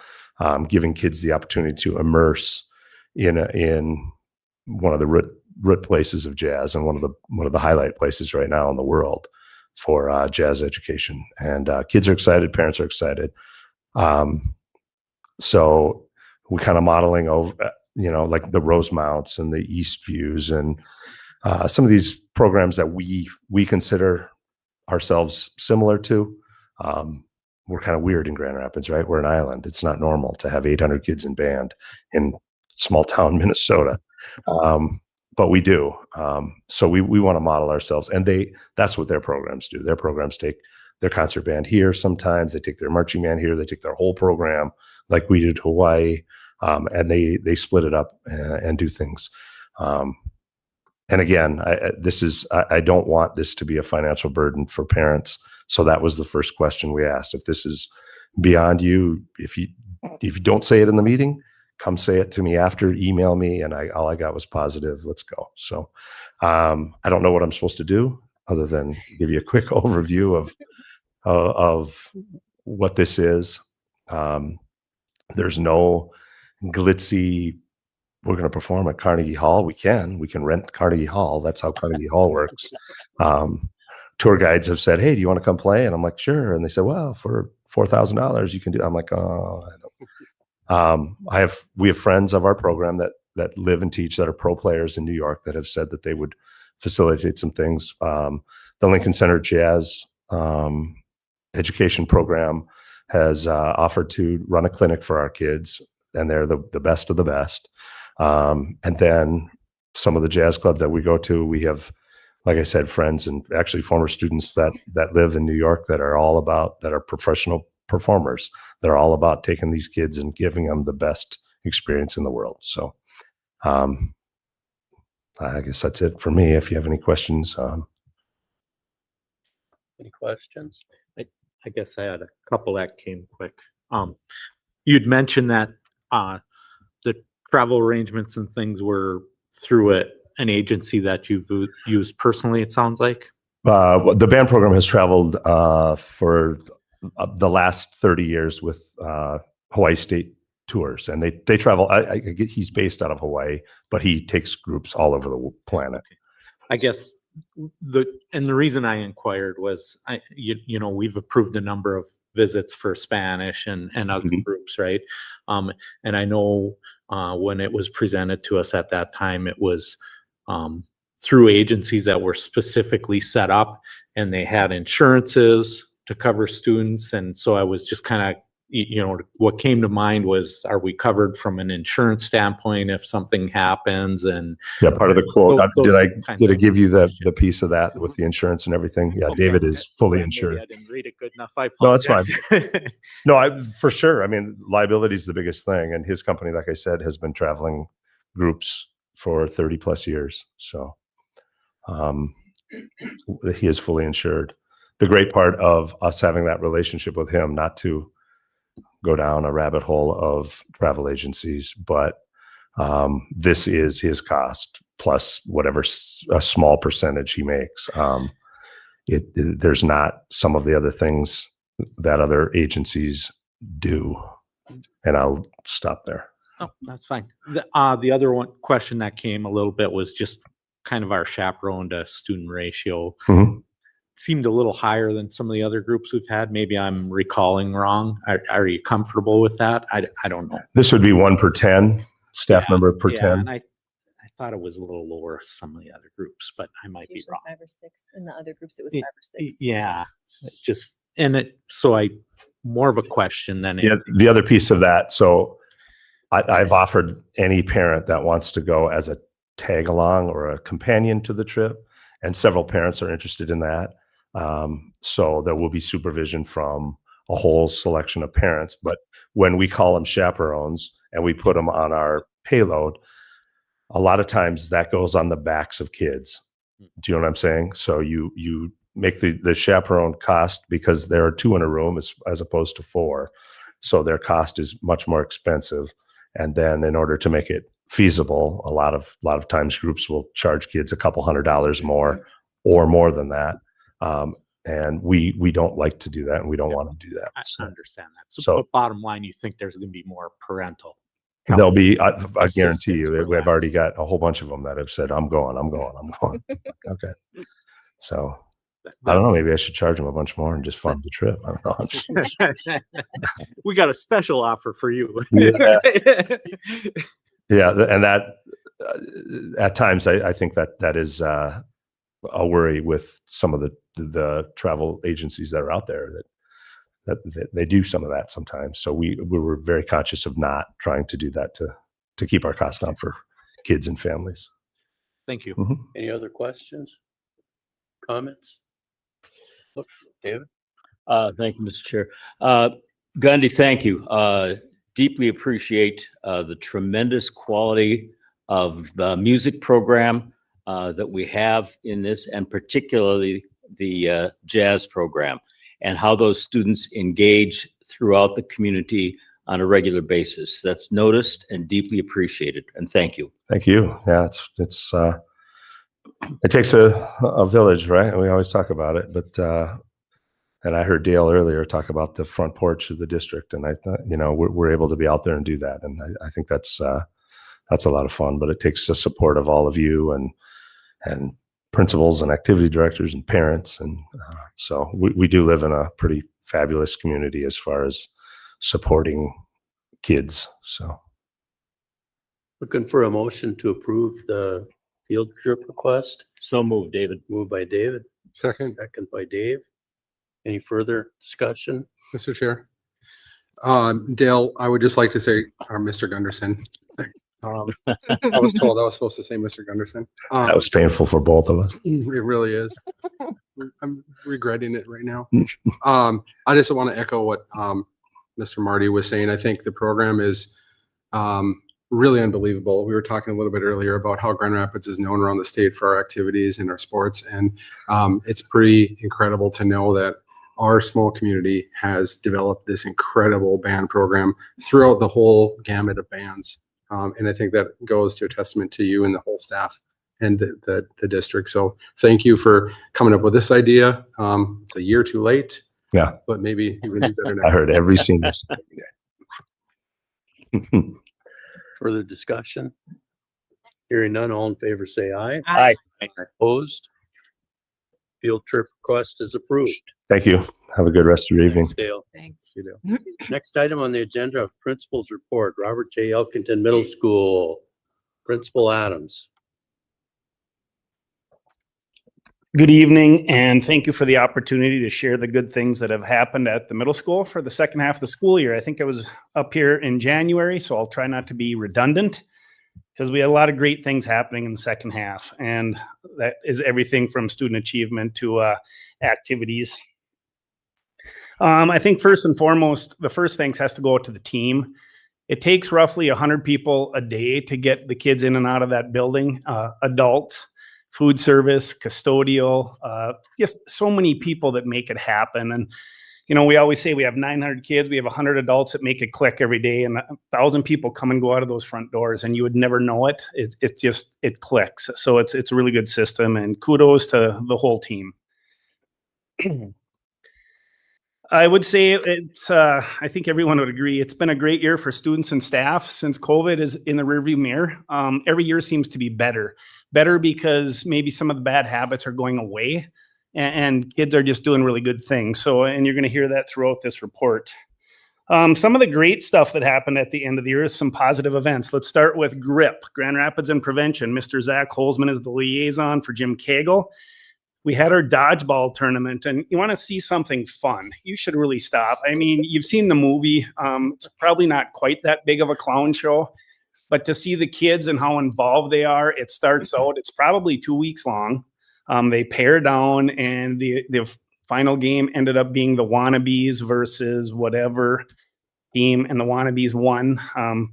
giving kids the opportunity to immerse in one of the root places of jazz, and one of the highlight places right now in the world for jazz education. And kids are excited, parents are excited. So we're kind of modeling over, like the Rosemounts and the East Views and some of these programs that we consider ourselves similar to. We're kind of weird in Grand Rapids, right? We're an island. It's not normal to have 800 kids in band in small town Minnesota. But we do. So we want to model ourselves, and that's what their programs do. Their programs take their concert band here. Sometimes they take their marching band here. They take their whole program like we did Hawaii. And they split it up and do things. And again, I don't want this to be a financial burden for parents. So that was the first question we asked. If this is beyond you, if you don't say it in the meeting, come say it to me after, email me. And all I got was positive. Let's go. So I don't know what I'm supposed to do other than give you a quick overview of what this is. There's no glitzy, we're going to perform at Carnegie Hall. We can rent Carnegie Hall. That's how Carnegie Hall works. Tour guides have said, hey, do you want to come play? And I'm like, sure. And they said, well, for $4,000 you can do. I'm like, oh, I don't. We have friends of our program that live and teach, that are pro players in New York, that have said that they would facilitate some things. The Lincoln Center Jazz education program has offered to run a clinic for our kids, and they're the best of the best. And then some of the jazz club that we go to, we have, like I said, friends and actually former students that live in New York that are professional performers. They're all about taking these kids and giving them the best experience in the world. So I guess that's it for me. If you have any questions. Any questions? I guess I had a couple that came quick. You'd mentioned that the travel arrangements and things were through an agency that you've used personally, it sounds like. The band program has traveled for the last 30 years with Hawaii State tours, and they travel. He's based out of Hawaii, but he takes groups all over the planet. I guess the reason I inquired was we've approved a number of visits for Spanish and other groups, right? And I know when it was presented to us at that time, it was through agencies that were specifically set up, and they had insurances to cover students. And so I was just kind of, what came to mind was, are we covered from an insurance standpoint if something happens? And yeah, part of the quote, did I give you the piece of that with the insurance and everything? Yeah, okay. David is fully insured. I didn't read it good enough. I apologize. No, it's fine. No, for sure. I mean, liability is the biggest thing. And his company, like I said, has been traveling groups for 30 plus years. So he is fully insured. The great part of us having that relationship with him, not to go down a rabbit hole of travel agencies, but this is his cost plus whatever a small percentage he makes. There's not some of the other things that other agencies do. And I'll stop there. Oh, that's fine. The other question that came a little bit was just kind of our chaperone to student ratio. Seemed a little higher than some of the other groups we've had. Maybe I'm recalling wrong. Are you comfortable with that? I don't know. This would be 1 per 10 staff member per 10. And I thought it was a little lower some of the other groups, but I might be wrong. 5 or 6. In the other groups, it was 5 or 6. Yeah, more of a question than the other piece of that. So I've offered any parent that wants to go as a tag along or a companion to the trip, and several parents are interested in that. So there will be supervision from a whole selection of parents. But when we call them chaperones and we put them on our payload, a lot of times that goes on the backs of kids. Do you know what I'm saying? So you make the chaperone cost, because there are 2 in a room as opposed to 4. So their cost is much more expensive. And then in order to make it feasible, a lot of times groups will charge kids a couple $100 more or more than that. And we don't like to do that, and we don't want to do that. I understand that. So but bottom line, you think there's going to be more parental? There'll be, I guarantee you, we've already got a whole bunch of them that have said, I'm going. Okay. So I don't know, maybe I should charge them a bunch more and just fund the trip. I don't know. We got a special offer for you. Yeah. And that at times I think that is a worry with some of the travel agencies that are out there, that they do some of that sometimes. So we were very conscious of not trying to do that to keep our costs down for kids and families. Thank you. Mm-hmm. Any other questions? Comments? David? Thank you, Mr. Chair. Gundy, thank you. Deeply appreciate the tremendous quality of the music program that we have in this, and particularly the jazz program, and how those students engage throughout the community on a regular basis. That's noticed and deeply appreciated. And thank you. Thank you. Yeah, it takes a village, right? And we always talk about it, but and I heard Dale earlier talk about the front porch of the district, and I thought, we're able to be out there and do that, and I think that's a lot of fun. But it takes the support of all of you and principals and activity directors and parents, and so we do live in a pretty fabulous community as far as supporting kids. So, Looking for a motion to approve the field trip request. So moved, David. Moved by David. Second. Second by Dave. Any further discussion? Mr. Chair. Dale, I would just like to say, or Mr. Gunderson. I was told I was supposed to say Mr. Gunderson. That was painful for both of us. It really is. I'm regretting it right now. I just want to echo what Mr. Marty was saying. I think the program is really unbelievable. We were talking a little bit earlier about how Grand Rapids is known around the state for our activities and our sports, and it's pretty incredible to know that our small community has developed this incredible band program throughout the whole gamut of bands. And I think that goes to a testament to you and the whole staff and the district. So thank you for coming up with this idea. It's a year too late. Yeah. But maybe you can do better I next. heard every senior. Further discussion? Hearing none, all in favor say aye. Aye. Opposed? Field trip request is approved. Thank you. Have a good rest of your evening. Thanks, Dale. Thanks. You know. Next item on the agenda of Principal's Report, Robert J. Elkington Middle School, Principal Adams. Good evening, and thank you for the opportunity to share the good things that have happened at the middle school for the second half of the school year. I think I was up here in January, so I'll try not to be redundant because we had a lot of great things happening in the second half, and that is everything from student achievement to activities. I think first and foremost, the first thanks has to go out to the team. It takes roughly 100 people a day to get the kids in and out of that building, adults, food service, custodial, just so many people that make it happen. And, you know, we always say we have 900 kids, we have 100 adults that make it click every day, and 1,000 people come and go out of those front doors, and you would never know it. It's just, it clicks. So it's a really good system, and kudos to the whole team. I would say it's, I think everyone would agree, it's been a great year for students and staff since COVID is in the rearview mirror. Every year seems to be better because maybe some of the bad habits are going away and kids are just doing really good things. So, and you're going to hear that throughout this report. Some of the great stuff that happened at the end of the year is some positive events. Let's start with GRIP, Grand Rapids and Prevention. Mr. Zach Holzman is the liaison for Jim Cagle. We had our dodgeball tournament, and you want to see something fun, you should really stop. I mean, you've seen the movie. It's probably not quite that big of a clown show, but to see the kids and how involved they are, it starts out, it's probably 2 weeks long. They pair down, and the final game ended up being the Wannabes versus whatever team, and the Wannabes won.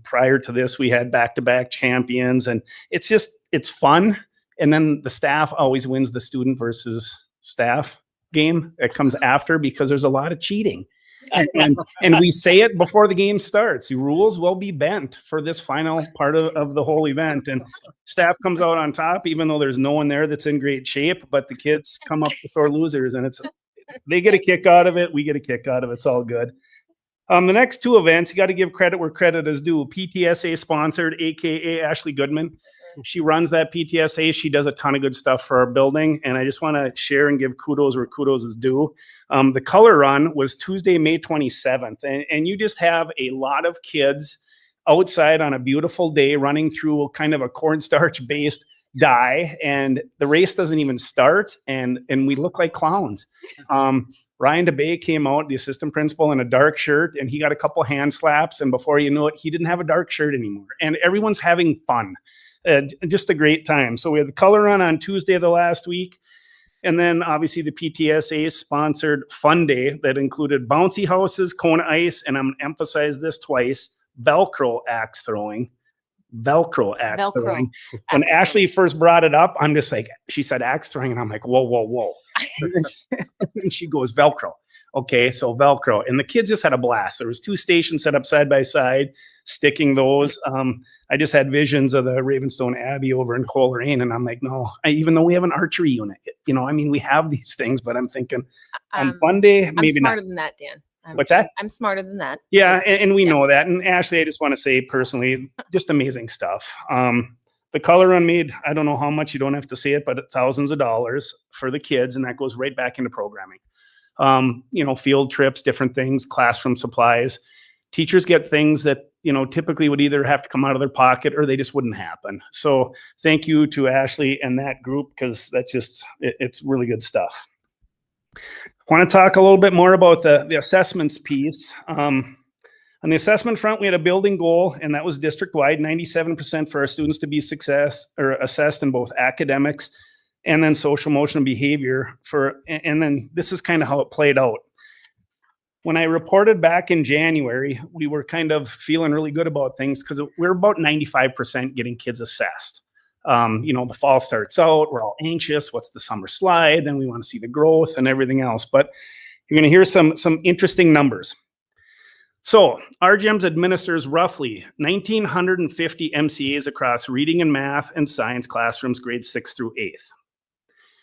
Prior to this, we had back-to-back champions, and it's fun. And then the staff always wins the student versus staff game that comes after because there's a lot of cheating. And we say it before the game starts. The rules will be bent for this final part of the whole event. And staff comes out on top, even though there's no one there that's in great shape, but the kids come up the sore losers, and they get a kick out of it. We get a kick out of it. It's all good. The next two events, you got to give credit where credit is due. PTSA sponsored, AKA Ashley Goodman. She runs that PTSA. She does a ton of good stuff for our building. And I just want to share and give kudos where kudos is due. The color run was Tuesday, May 27th. And you just have a lot of kids outside on a beautiful day running through kind of a cornstarch based dye. And the race doesn't even start. And we look like clowns. Ryan DeBay came out, the assistant principal, in a dark shirt, and he got a couple hand slaps. And before you know it, he didn't have a dark shirt anymore. And everyone's having fun. Just a great time. So we had the color run on Tuesday of the last week. And then obviously the PTSA sponsored fun day that included bouncy houses, cone ice, and I'm going to emphasize this twice, Velcro axe throwing. Throwing. When Ashley first brought it up, I'm just like, she said axe throwing, and I'm like, whoa. And she goes, Velcro. Okay, so Velcro. And the kids just had a blast. There was 2 stations set up side by side, sticking those. I just had visions of the Ravenstone Abbey over in Coleraine, and I'm like, no, even though we have an archery unit, you know, I mean, we have these things, but I'm thinking on fun day, maybe I'm smarter not. than that, Dan. What's that? I'm smarter than that. Yeah, and we know that. And Ashley, I just want to say personally, just amazing stuff. The color run made, I don't know how much, you don't have to say it, but thousands of dollars for the kids, and that goes right back into programming. You know, field trips, different things, classroom supplies. Teachers get things that, you know, typically would either have to come out of their pocket or they just wouldn't happen. So thank you to Ashley and that group, because that's just, it's really good stuff. Want to talk a little bit more about the assessments piece. On the assessment front, we had a building goal, and that was district-wide, 97% for our students to be assessed in both academics and then social emotional behavior and then this is kind of how it played out. When I reported back in January, we were kind of feeling really good about things because we're about 95% getting kids assessed. The fall starts out, we're all anxious. What's the summer slide? Then we want to see the growth and everything else. But you're going to hear some interesting numbers. So RGEMS administers roughly 1,950 MCAs across reading and math and science classrooms, grades 6th through 8th.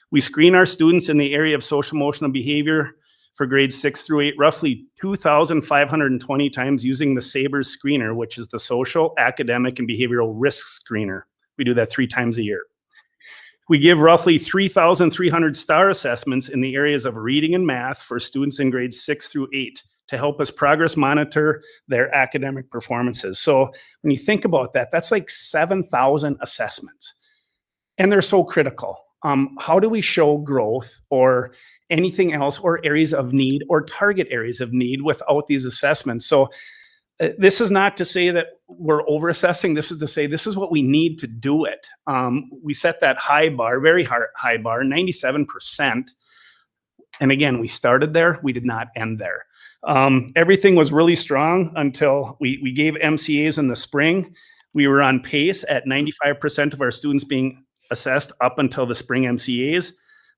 We screen our students in the area of social emotional behavior for grades 6 through 8, roughly 2,520 times using the SABRS screener, which is the social, academic, and behavioral risk screener. We do that 3 times a year. We give roughly 3,300 STAR assessments in the areas of reading and math for students in grades 6 through 8 to help us progress monitor their academic performances. So when you think about that, that's like 7,000 assessments. And they're so critical. How do we show growth or anything else or areas of need or target areas of need without these assessments? So this is not to say that we're over assessing. This is to say this is what we need to do it. We set that high bar, very high bar, 97%. And again, we started there. We did not end there. Everything was really strong until we gave MCAs in the spring. We were on pace at 95% of our students being assessed up until the spring MCAs.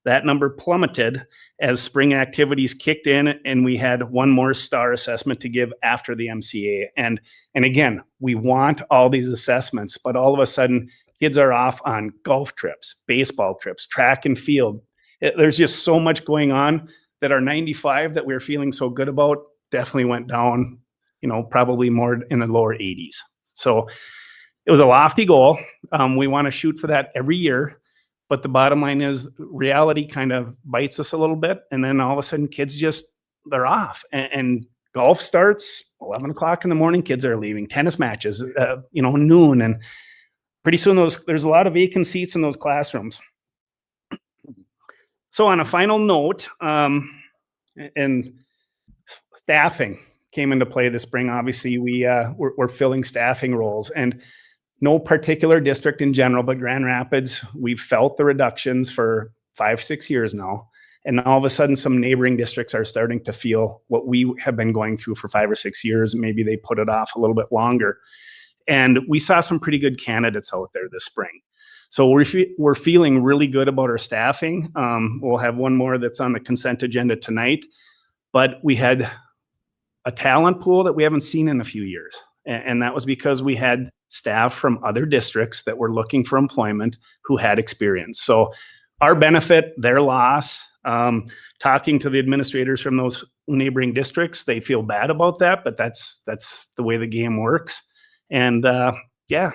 That number plummeted as spring activities kicked in and we had one more STAR assessment to give after the MCA. And again, we want all these assessments, but all of a sudden kids are off on golf trips, baseball trips, track and field. There's just so much going on that our 95 that we're feeling so good about definitely went down, probably more in the lower 80s. So it was a lofty goal. We want to shoot for that every year. But the bottom line is reality kind of bites us a little bit. And then all of a sudden kids they're off. And golf starts 11 o'clock in the morning. Kids are leaving. Tennis matches, noon. And pretty soon there's a lot of vacant seats in those classrooms. So on a final note, and staffing came into play this spring. Obviously, we're filling staffing roles. And no particular district in general, but Grand Rapids, we've felt the reductions for 5-6 years now. And all of a sudden, some neighboring districts are starting to feel what we have been going through for 5 or 6 years. Maybe they put it off a little bit longer. And we saw some pretty good candidates out there this spring. So we're feeling really good about our staffing. We'll have one more that's on the consent agenda tonight. But we had a talent pool that we haven't seen in a few years. And that was because we had staff from other districts that were looking for employment who had experience. So our benefit, their loss. Talking to the administrators from those neighboring districts, they feel bad about that, but that's the way the game works. And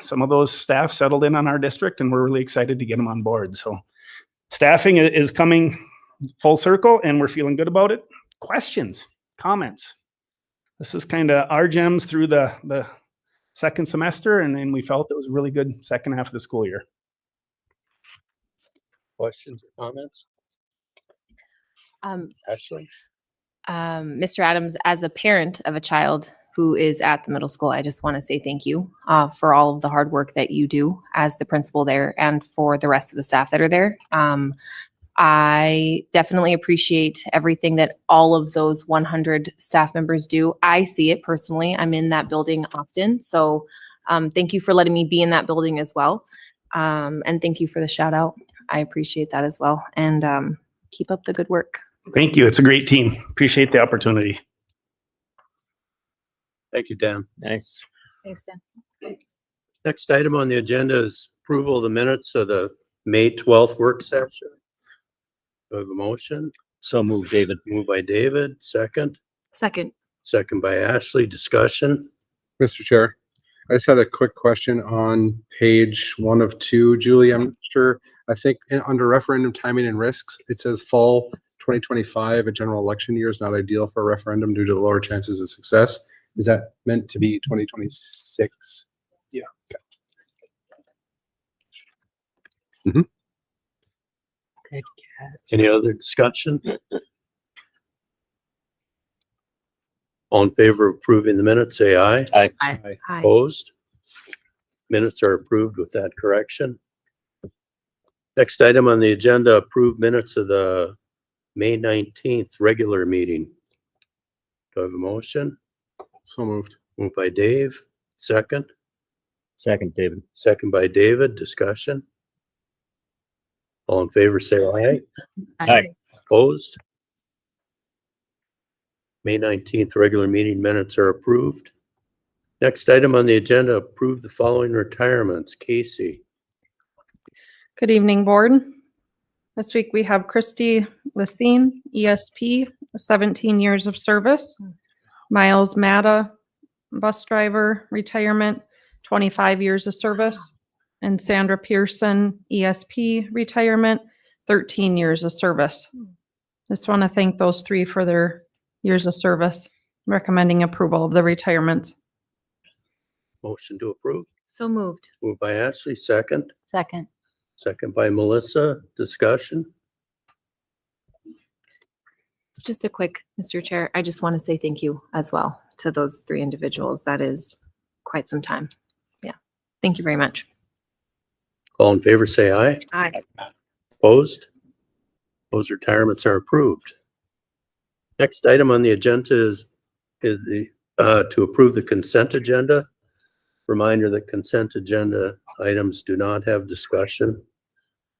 some of those staff settled in on our district, and we're really excited to get them on board. So staffing is coming full circle, and we're feeling good about it. Questions, comments? This is kind of our gems through the second semester, and then we felt it was a really good second half of the school year. Questions or comments? Ashley? Mr. Adams, as a parent of a child who is at the middle school, I just want to say thank you for all of the hard work that you do as the principal there and for the rest of the staff that are there. I definitely appreciate everything that all of those 100 staff members do. I see it personally. I'm in that building often. So thank you for letting me be in that building as well. And thank you for the shout out. I appreciate that as well. And keep up the good work. Thank you. It's a great team. Appreciate the opportunity. Thank you, Dan. Nice. Thanks, Dan. Next item on the agenda is approval of the minutes of the May 12th work session. Do I have a motion? So moved, David. Moved by David, second. Second. Second by Ashley. Discussion. Mr. Chair, I just had a quick question on page 1 of 2. Julie, I'm sure, I think under referendum timing and risks, it says fall 2025, a general election year is not ideal for a referendum due to lower chances of success. Is that meant to be 2026? Yeah. Okay. Any other discussion? All in favor of approving the minutes, say aye. Aye. Aye. Opposed? Minutes are approved with that correction. Next item on the agenda, approved minutes of the May 19th regular meeting. Do I have a motion? So moved. Moved by Dave, second. Second, David. Second by David, discussion. All in favor, say aye. Aye. Opposed? May 19th regular meeting minutes are approved. Next item on the agenda, approve the following retirements. Casey. Good evening, board. This week we have Christy Lacine, ESP, 17 years of service. Miles Matta, bus driver, retirement, 25 years of service. And Sandra Pearson, ESP, retirement, 13 years of service. Just want to thank those three for their years of service. Recommending approval of the retirement. Motion to approve. So moved. Moved by Ashley, second. Second. Second by Melissa, discussion. Just a quick, Mr. Chair, I just want to say thank you as well to those three individuals. That is quite some time. Yeah. Thank you very much. All in favor, say aye. Aye. Opposed? Those retirements are approved. Next item on the agenda is to approve the consent agenda. Reminder that consent agenda items do not have discussion,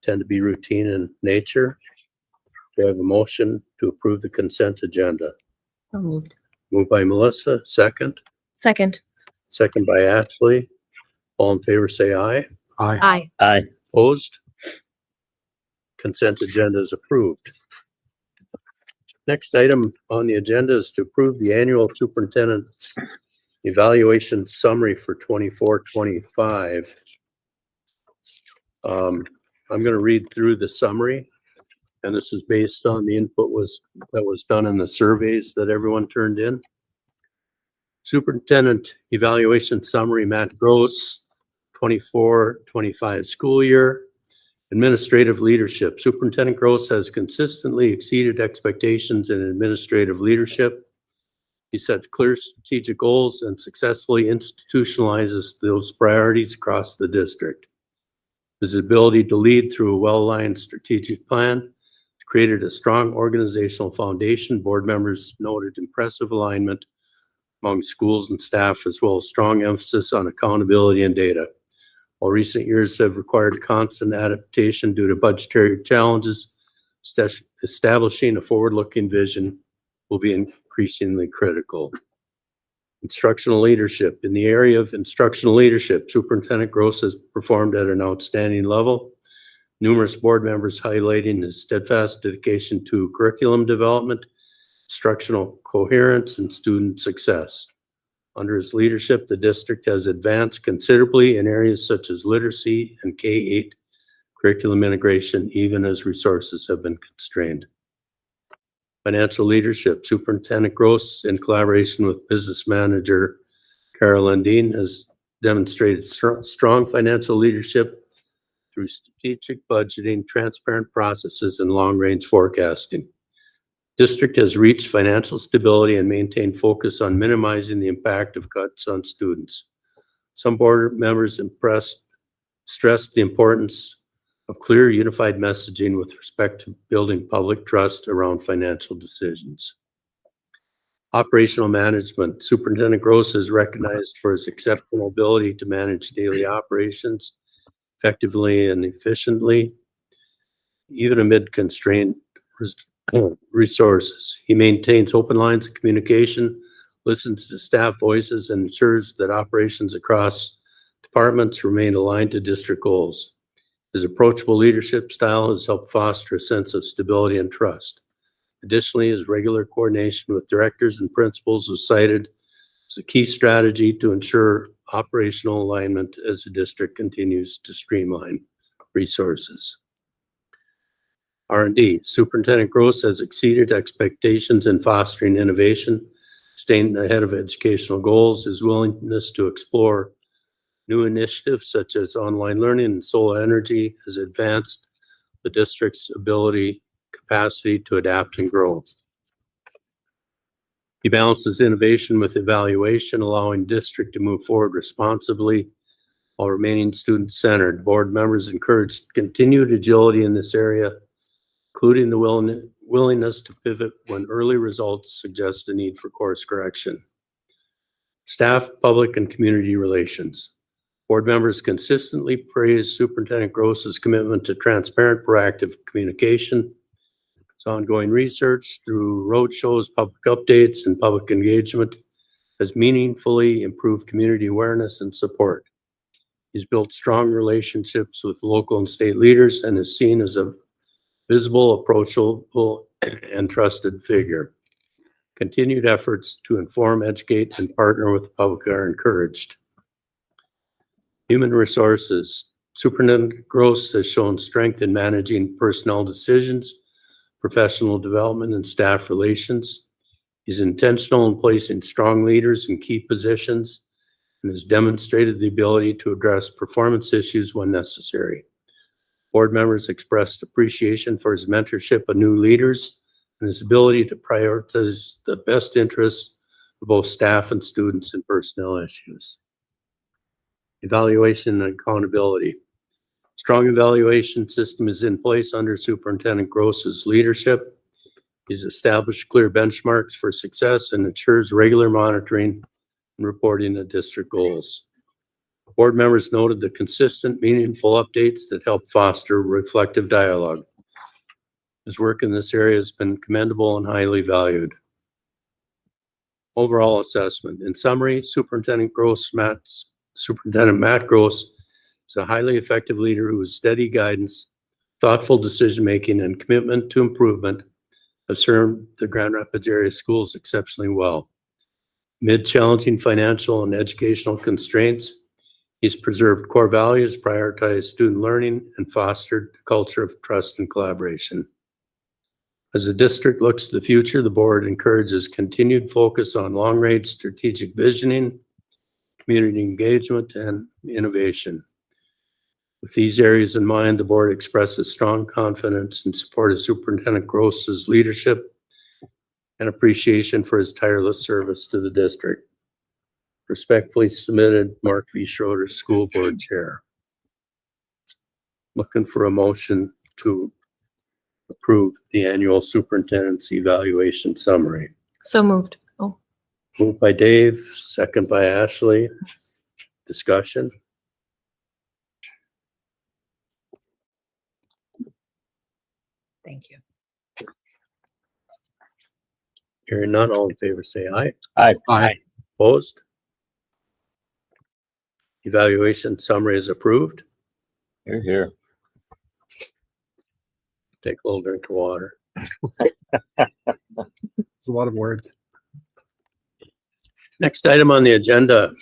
tend to be routine in nature. Do I have a motion to approve the consent agenda? So moved. Moved by Melissa, second. Second. Second by Ashley. All in favor, say aye. Aye. Aye. Aye. Opposed? Consent agenda is approved. Next item on the agenda is to approve the annual superintendent's evaluation summary for 24-25. I'm going to read through the summary, and this is based on the input that was done in the surveys that everyone turned in. Superintendent evaluation summary, Matt Gross, 24-25 school year. Administrative leadership. Superintendent Gross has consistently exceeded expectations in administrative leadership. He sets clear strategic goals and successfully institutionalizes those priorities across the district. His ability to lead through a well-aligned strategic plan has created a strong organizational foundation. Board members noted impressive alignment among schools and staff, as well as strong emphasis on accountability and data. While recent years have required constant adaptation due to budgetary challenges, establishing a forward-looking vision will be increasingly critical. Instructional leadership. In the area of instructional leadership, Superintendent Gross has performed at an outstanding level. Numerous board members highlighting his steadfast dedication to curriculum development, instructional coherence, and student success. Under his leadership, the district has advanced considerably in areas such as literacy and K-8 curriculum integration, even as resources have been constrained. Financial leadership. Superintendent Gross, in collaboration with business manager Carol Dean, has demonstrated strong financial leadership through strategic budgeting, transparent processes, and long-range forecasting. District has reached financial stability and maintained focus on minimizing the impact of cuts on students. Some board members stressed the importance of clear, unified messaging with respect to building public trust around financial decisions. Operational management. Superintendent Gross is recognized for his exceptional ability to manage daily operations effectively and efficiently, even amid constrained resources. He maintains open lines of communication, listens to staff voices, and ensures that operations across departments remain aligned to district goals. His approachable leadership style has helped foster a sense of stability and trust. Additionally, his regular coordination with directors and principals was cited as a key strategy to ensure operational alignment as the district continues to streamline resources. R&D. Superintendent Gross has exceeded expectations in fostering innovation, staying ahead of educational goals. His willingness to explore new initiatives such as online learning and solar energy has advanced the district's capacity to adapt and grow. He balances innovation with evaluation, allowing district to move forward responsibly while remaining student-centered. Board members encourage continued agility in this area, including the willingness to pivot when early results suggest a need for course correction. Staff, public, and community relations. Board members consistently praise Superintendent Gross's commitment to transparent, proactive communication. His ongoing research through roadshows, public updates, and public engagement has meaningfully improved community awareness and support. He's built strong relationships with local and state leaders and is seen as a visible, approachable, and trusted figure. Continued efforts to inform, educate, and partner with the public are encouraged. Human resources. Superintendent Gross has shown strength in managing personnel decisions, professional development, and staff relations. He's intentional in placing strong leaders in key positions and has demonstrated the ability to address performance issues when necessary. Board members expressed appreciation for his mentorship of new leaders and his ability to prioritize the best interests of both staff and students in personnel issues. Evaluation and accountability. Strong evaluation system is in place under Superintendent Gross's leadership. He's established clear benchmarks for success and ensures regular monitoring and reporting of district goals. Board members noted the consistent, meaningful updates that help foster reflective dialogue. His work in this area has been commendable and highly valued. Overall assessment. In summary, Superintendent Matt Gross is a highly effective leader whose steady guidance, thoughtful decision-making, and commitment to improvement have served the Grand Rapids area schools exceptionally well. Amid challenging financial and educational constraints, he's preserved core values, prioritized student learning, and fostered a culture of trust and collaboration. As the district looks to the future, the board encourages continued focus on long-range strategic visioning, community engagement, and innovation. With these areas in mind, the board expresses strong confidence in support of Superintendent Gross's leadership and appreciation for his tireless service to the district. Respectfully submitted, Mark V. Schroeder, School Board Chair. Looking for a motion to approve the annual superintendent's evaluation summary. So moved. Oh, Moved by Dave, second by Ashley. Discussion. Thank you. Hearing none, all in favor say aye. Aye. Aye. Opposed? Evaluation summary is approved. Here, here. Take a little drink of water. It's a lot of words. Next item on the agenda,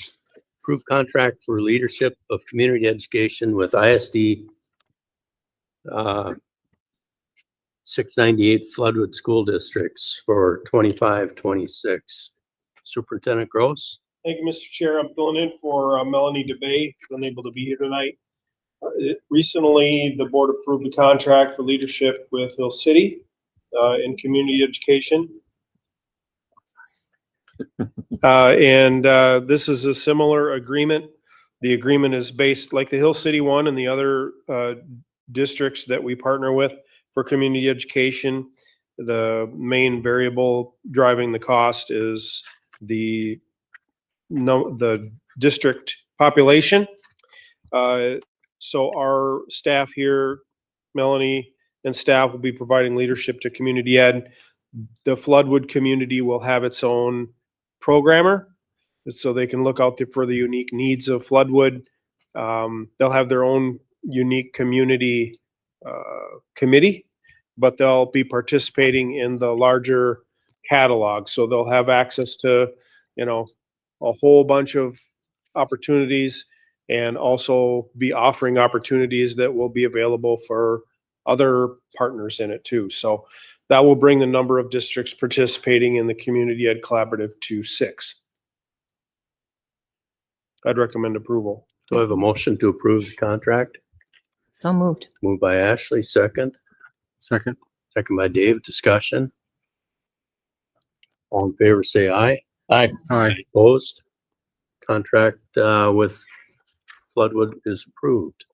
approved contract for leadership of community education with ISD 698 Floodwood School Districts for 25-26. Superintendent Gross. Thank you, Mr. Chair. I'm filling in for Melanie DeBay, unable to be here tonight. Recently, the board approved a contract for leadership with Hill City in community education. This is a similar agreement. The agreement is based like the Hill City one and the other districts that we partner with for community education. The main variable driving the cost is the district population. So our staff here, Melanie and staff, will be providing leadership to community ed. The Floodwood community will have its own programmer, so they can look out there for the unique needs of Floodwood. They'll have their own unique community committee, but they'll be participating in the larger catalog. So they'll have access to, a whole bunch of opportunities, and also be offering opportunities that will be available for other partners in it too. So that will bring the number of districts participating in the Community Ed Collaborative to 6. I'd recommend approval. Do I have a motion to approve the contract? so moved. Moved by Ashley, second. Second. Second by Dave. Discussion. All in favor, say aye. Aye. Aye. Opposed? Contract with Floodwood is approved.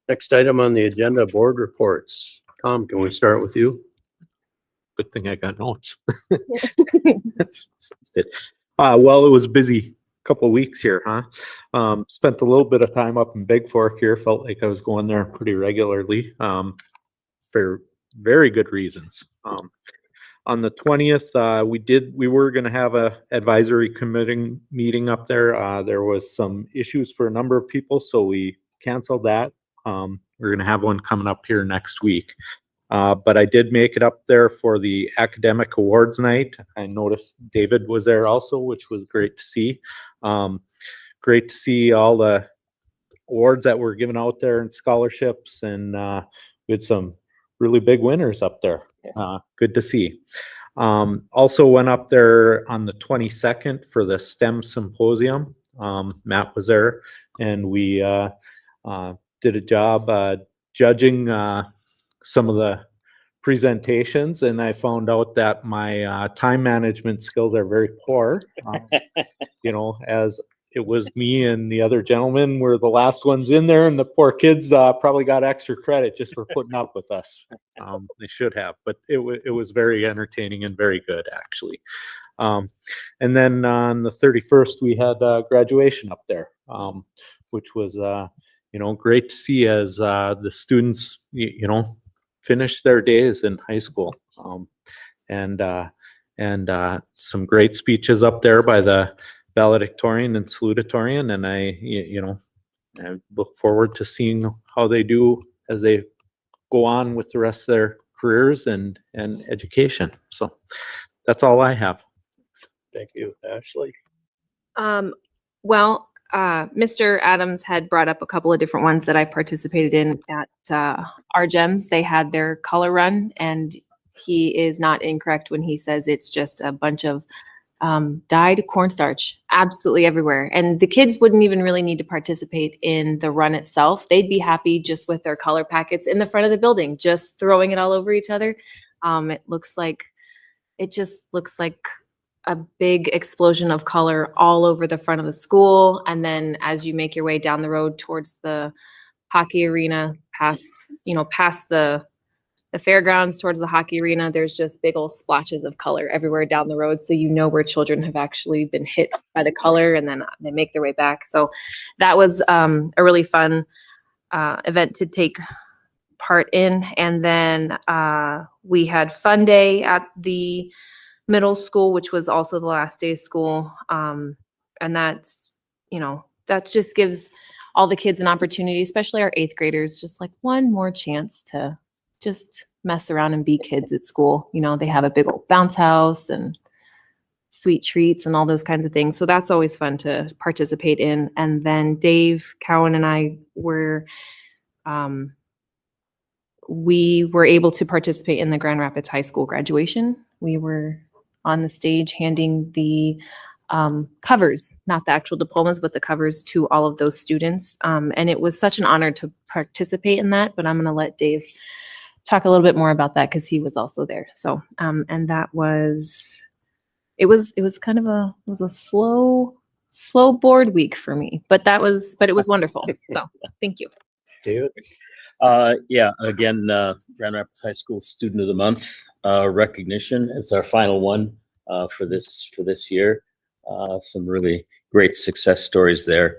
Next item on the agenda, board reports. Tom, can we start with you? Good thing I got notes. Well, it was busy couple of weeks here, huh? Spent a little bit of time up in Big Fork here. Felt like I was going there pretty regularly, for very good reasons. On the 20th, we were going to have a advisory committee meeting up there. There was some issues for a number of people, so we canceled that. We're going to have one coming up here next week. But I did make it up there for the academic awards night. I noticed David was there also, which was great to see. Great to see all the awards that were given out there and scholarships, and we had some really big winners up there. Good to see. Also went up there on the 22nd for the STEM symposium. Matt was there, and we did a job judging some of the presentations, and I found out that my time management skills are very poor. As it was me and the other gentleman were the last ones in there, and the poor kids probably got extra credit just for putting up with us. They should have, but it was very entertaining and very good, actually. And then on the 31st, we had graduation up there, which was great to see as the students finish their days in high school, and some great speeches up there by the valedictorian and salutatorian, and I look forward to seeing how they do as they go on with the rest of their careers and education. So that's all I have. Thank you, Ashley. Well, Mr. Adams had brought up a couple of different ones that I participated in at our GEMS. They had their color run, and he is not incorrect when he says it's just a bunch of dyed cornstarch absolutely everywhere. And the kids wouldn't even really need to participate in the run itself. They'd be happy just with their color packets in the front of the building, just throwing it all over each other. It just looks like a big explosion of color all over the front of the school. And then as you make your way down the road towards the hockey arena, past the fairgrounds towards the hockey arena, there's just big old splotches of color everywhere down the road. So where children have actually been hit by the color, and then they make their way back. So that was a really fun event to take part in. And then we had fun day at the middle school, which was also the last day of school. And that just gives all the kids an opportunity, especially our 8th graders, just like one more chance to just mess around and be kids at school. They have a big old bounce house and sweet treats and all those kinds of things. So that's always fun to participate in. And then Dave Cowan and I we were able to participate in the Grand Rapids High School graduation. We were on the stage handing the covers, not the actual diplomas, but the covers to all of those students. And it was such an honor to participate in that, but I'm going to let Dave talk a little bit more about that because he was also there. So, and that was, it was kind of a slow board week for me, but it was wonderful. So thank you. David? Again, Grand Rapids High School Student of the Month recognition. It's our final one for this year. Some really great success stories there.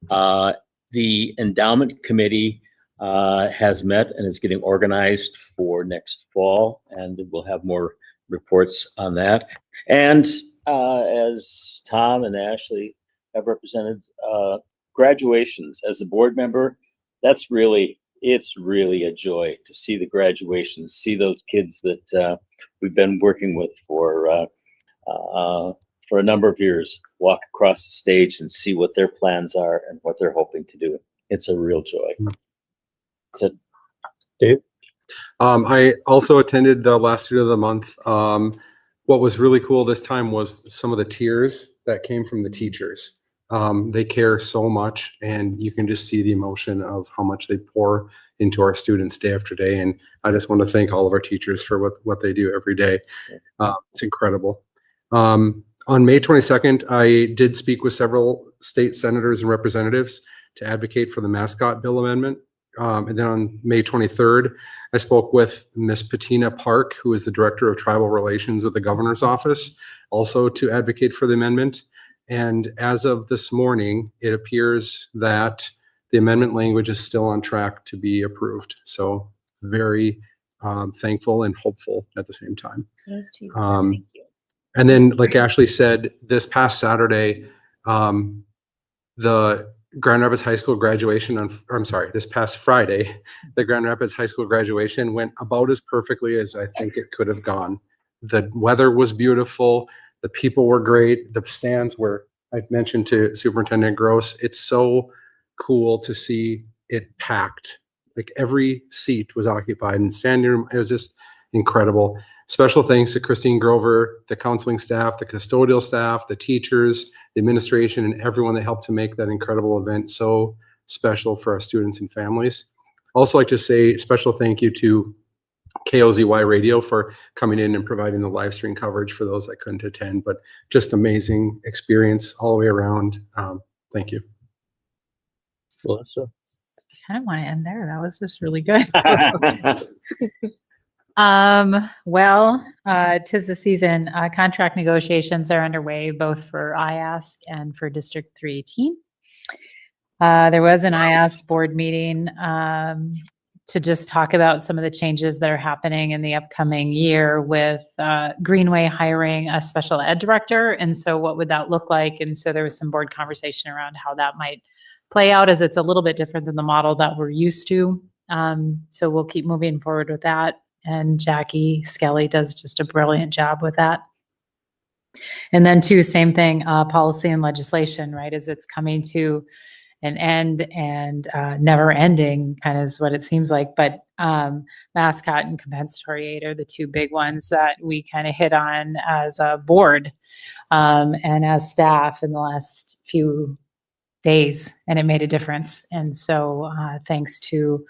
The endowment committee has met and is getting organized for next fall, and we'll have more reports on that. And as Tom and Ashley have represented, graduations as a board member, it's really a joy to see the graduations, see those kids that we've been working with for a number of years walk across the stage and see what their plans are and what they're hoping to do. It's a real joy. That's it. Dave? I also attended the last Student of the Month. What was really cool this time was some of the tears that came from the teachers. They care so much, and you can just see the emotion of how much they pour into our students day after day. And I just want to thank all of our teachers for what they do every day. It's incredible. On May 22nd, I did speak with several state senators and representatives to advocate for the mascot bill amendment. And then on May 23rd, I spoke with Miss Patina Park, who is the Director of Tribal Relations with the Governor's Office, also to advocate for the amendment. And as of this morning, it appears that the amendment language is still on track to be approved. So very thankful and hopeful at the same time. Thank you. And then, like Ashley said, this past Saturday, the Grand Rapids High School graduation this past Friday, the Grand Rapids High School graduation went about as perfectly as I think it could have gone. The weather was beautiful. The people were great. The stands were, I mentioned to Superintendent Gross, it's so cool to see it packed. Like every seat was occupied and standing room. It was just incredible. Special thanks to Christine Grover, the counseling staff, the custodial staff, the teachers, the administration, and everyone that helped to make that incredible event so special for our students and families. Also like to say special thank you to KOZY Radio for coming in and providing the live stream coverage for those that couldn't attend, but just amazing experience all the way around. Thank you. Melissa? I kind of want to end there. That was just really good. Well, 'tis the season. Contract negotiations are underway, both for IASC and for District 318. There was an IASC board meeting to just talk about some of the changes that are happening in the upcoming year with Greenway hiring a special ed director. And so what would that look like? And so there was some board conversation around how that might play out, as it's a little bit different than the model that we're used to. So we'll keep moving forward with that. And Jackie Skelly does just a brilliant job with that. And then too, same thing, policy and legislation, right? As it's coming to an end and never ending kind of is what it seems like. But mascot and compensatory aid are the two big ones that we kind of hit on as a board and as staff in the last few days, and it made a difference. And so thanks to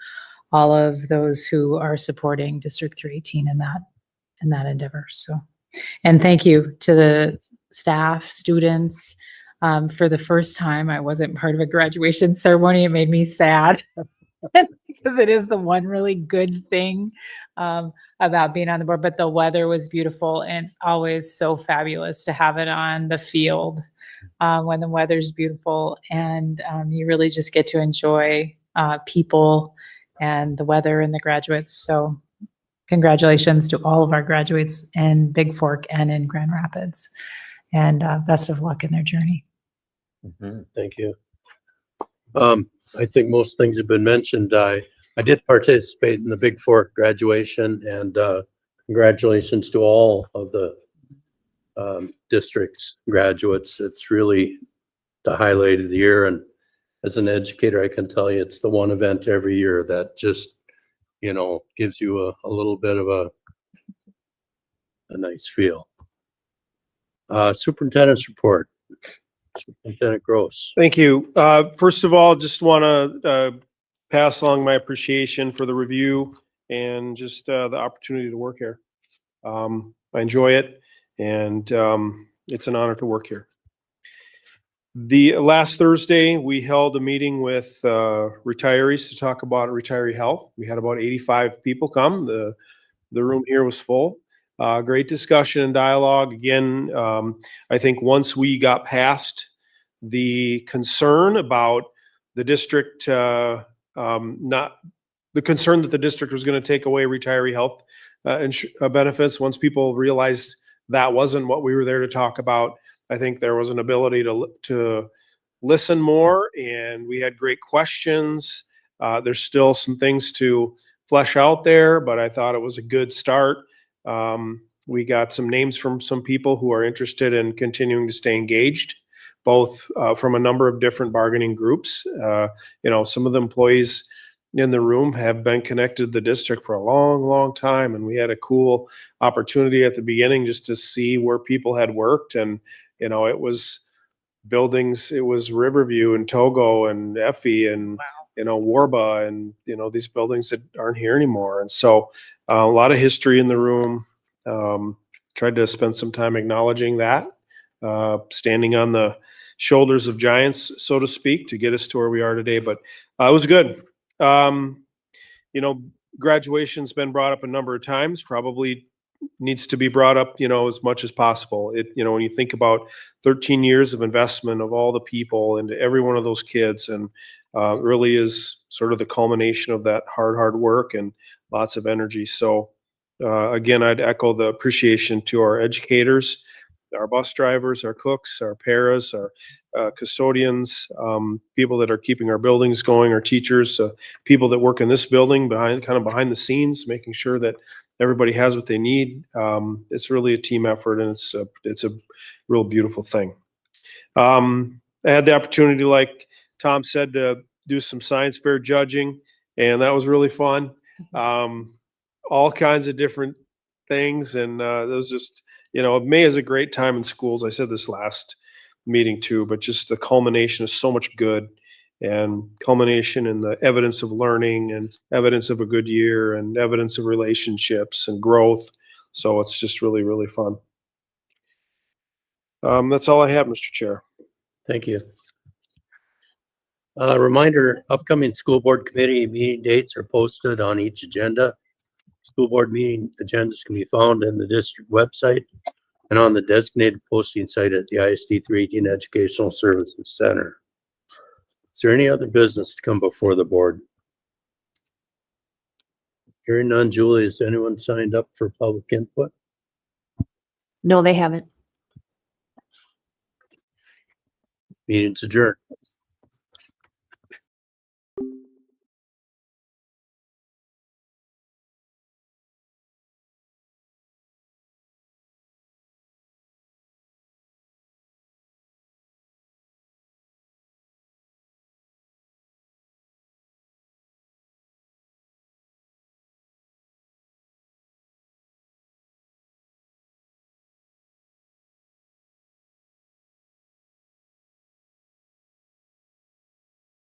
all of those who are supporting District 318 in that endeavor. So, and thank you to the staff, students. For the first time, I wasn't part of a graduation ceremony. It made me sad because it is the one really good thing about being on the board. But the weather was beautiful, and it's always so fabulous to have it on the field when the weather's beautiful, and you really just get to enjoy people and the weather and the graduates. So congratulations to all of our graduates in Big Fork and in Grand Rapids, and best of luck in their journey. Thank you. I think most things have been mentioned. I did participate in the Big Fork graduation, and congratulations to all of the district's graduates. It's really the highlight of the year, and as an educator, I can tell you it's the one event every year that just, you know, gives you a little bit of a nice feel. Superintendent's report. Superintendent Gross. Thank you. First of all, just want to pass along my appreciation for the review and just the opportunity to work here. I enjoy it, and it's an honor to work here. The last Thursday, we held a meeting with retirees to talk about retiree health. We had about 85 people come. The room here was full. Great discussion and dialogue. Again, I think once we got past the concern about the district, not the concern that the district was going to take away retiree health benefits, once people realized that wasn't what we were there to talk about, I think there was an ability to listen more, and we had great questions. There's still some things to flesh out there, but I thought it was a good start. We got some names from some people who are interested in continuing to stay engaged, both from a number of different bargaining groups. You know, some of the employees in the room have been connected to the district for a long, long time, and we had a cool opportunity at the beginning just to see where people had worked. And you know, it was buildings, it was Riverview and Togo and Effie and, you know, Warba and, you know, these buildings that aren't here anymore. And so a lot of history in the room. tried to spend some time acknowledging that, standing on the shoulders of giants, so to speak, to get us to where we are today. But it was good. You know, graduation's been brought up a number of times, probably needs to be brought up, you know, as much as possible. When you think about 13 years of investment of all the people into every one of those kids, and really is sort of the culmination of that hard work and lots of energy. So again, I'd echo the appreciation to our educators, our bus drivers, our cooks, our paras, our custodians, people that are keeping our buildings going, our teachers, people that work in this building behind the scenes, making sure that everybody has what they need. It's really a team effort, and it's a real beautiful thing. I had the opportunity, like Tom said, to do some science fair judging, and that was really fun. All kinds of different things, and it was just, May is a great time in schools. I said this last meeting too, but just the culmination of so much good, and culmination in the evidence of learning and evidence of a good year and evidence of relationships and growth. So it's just really, really fun. That's all I have, Mr. Chair. Thank you. Reminder, upcoming school board committee meeting dates are posted on each agenda. School board meeting agendas can be found in the district website and on the designated posting site at the ISD 318 Educational Services Center. Is there any other business to come before the board? Hearing none, Julie, has anyone signed up for public input? No, they haven't. Meeting's adjourned.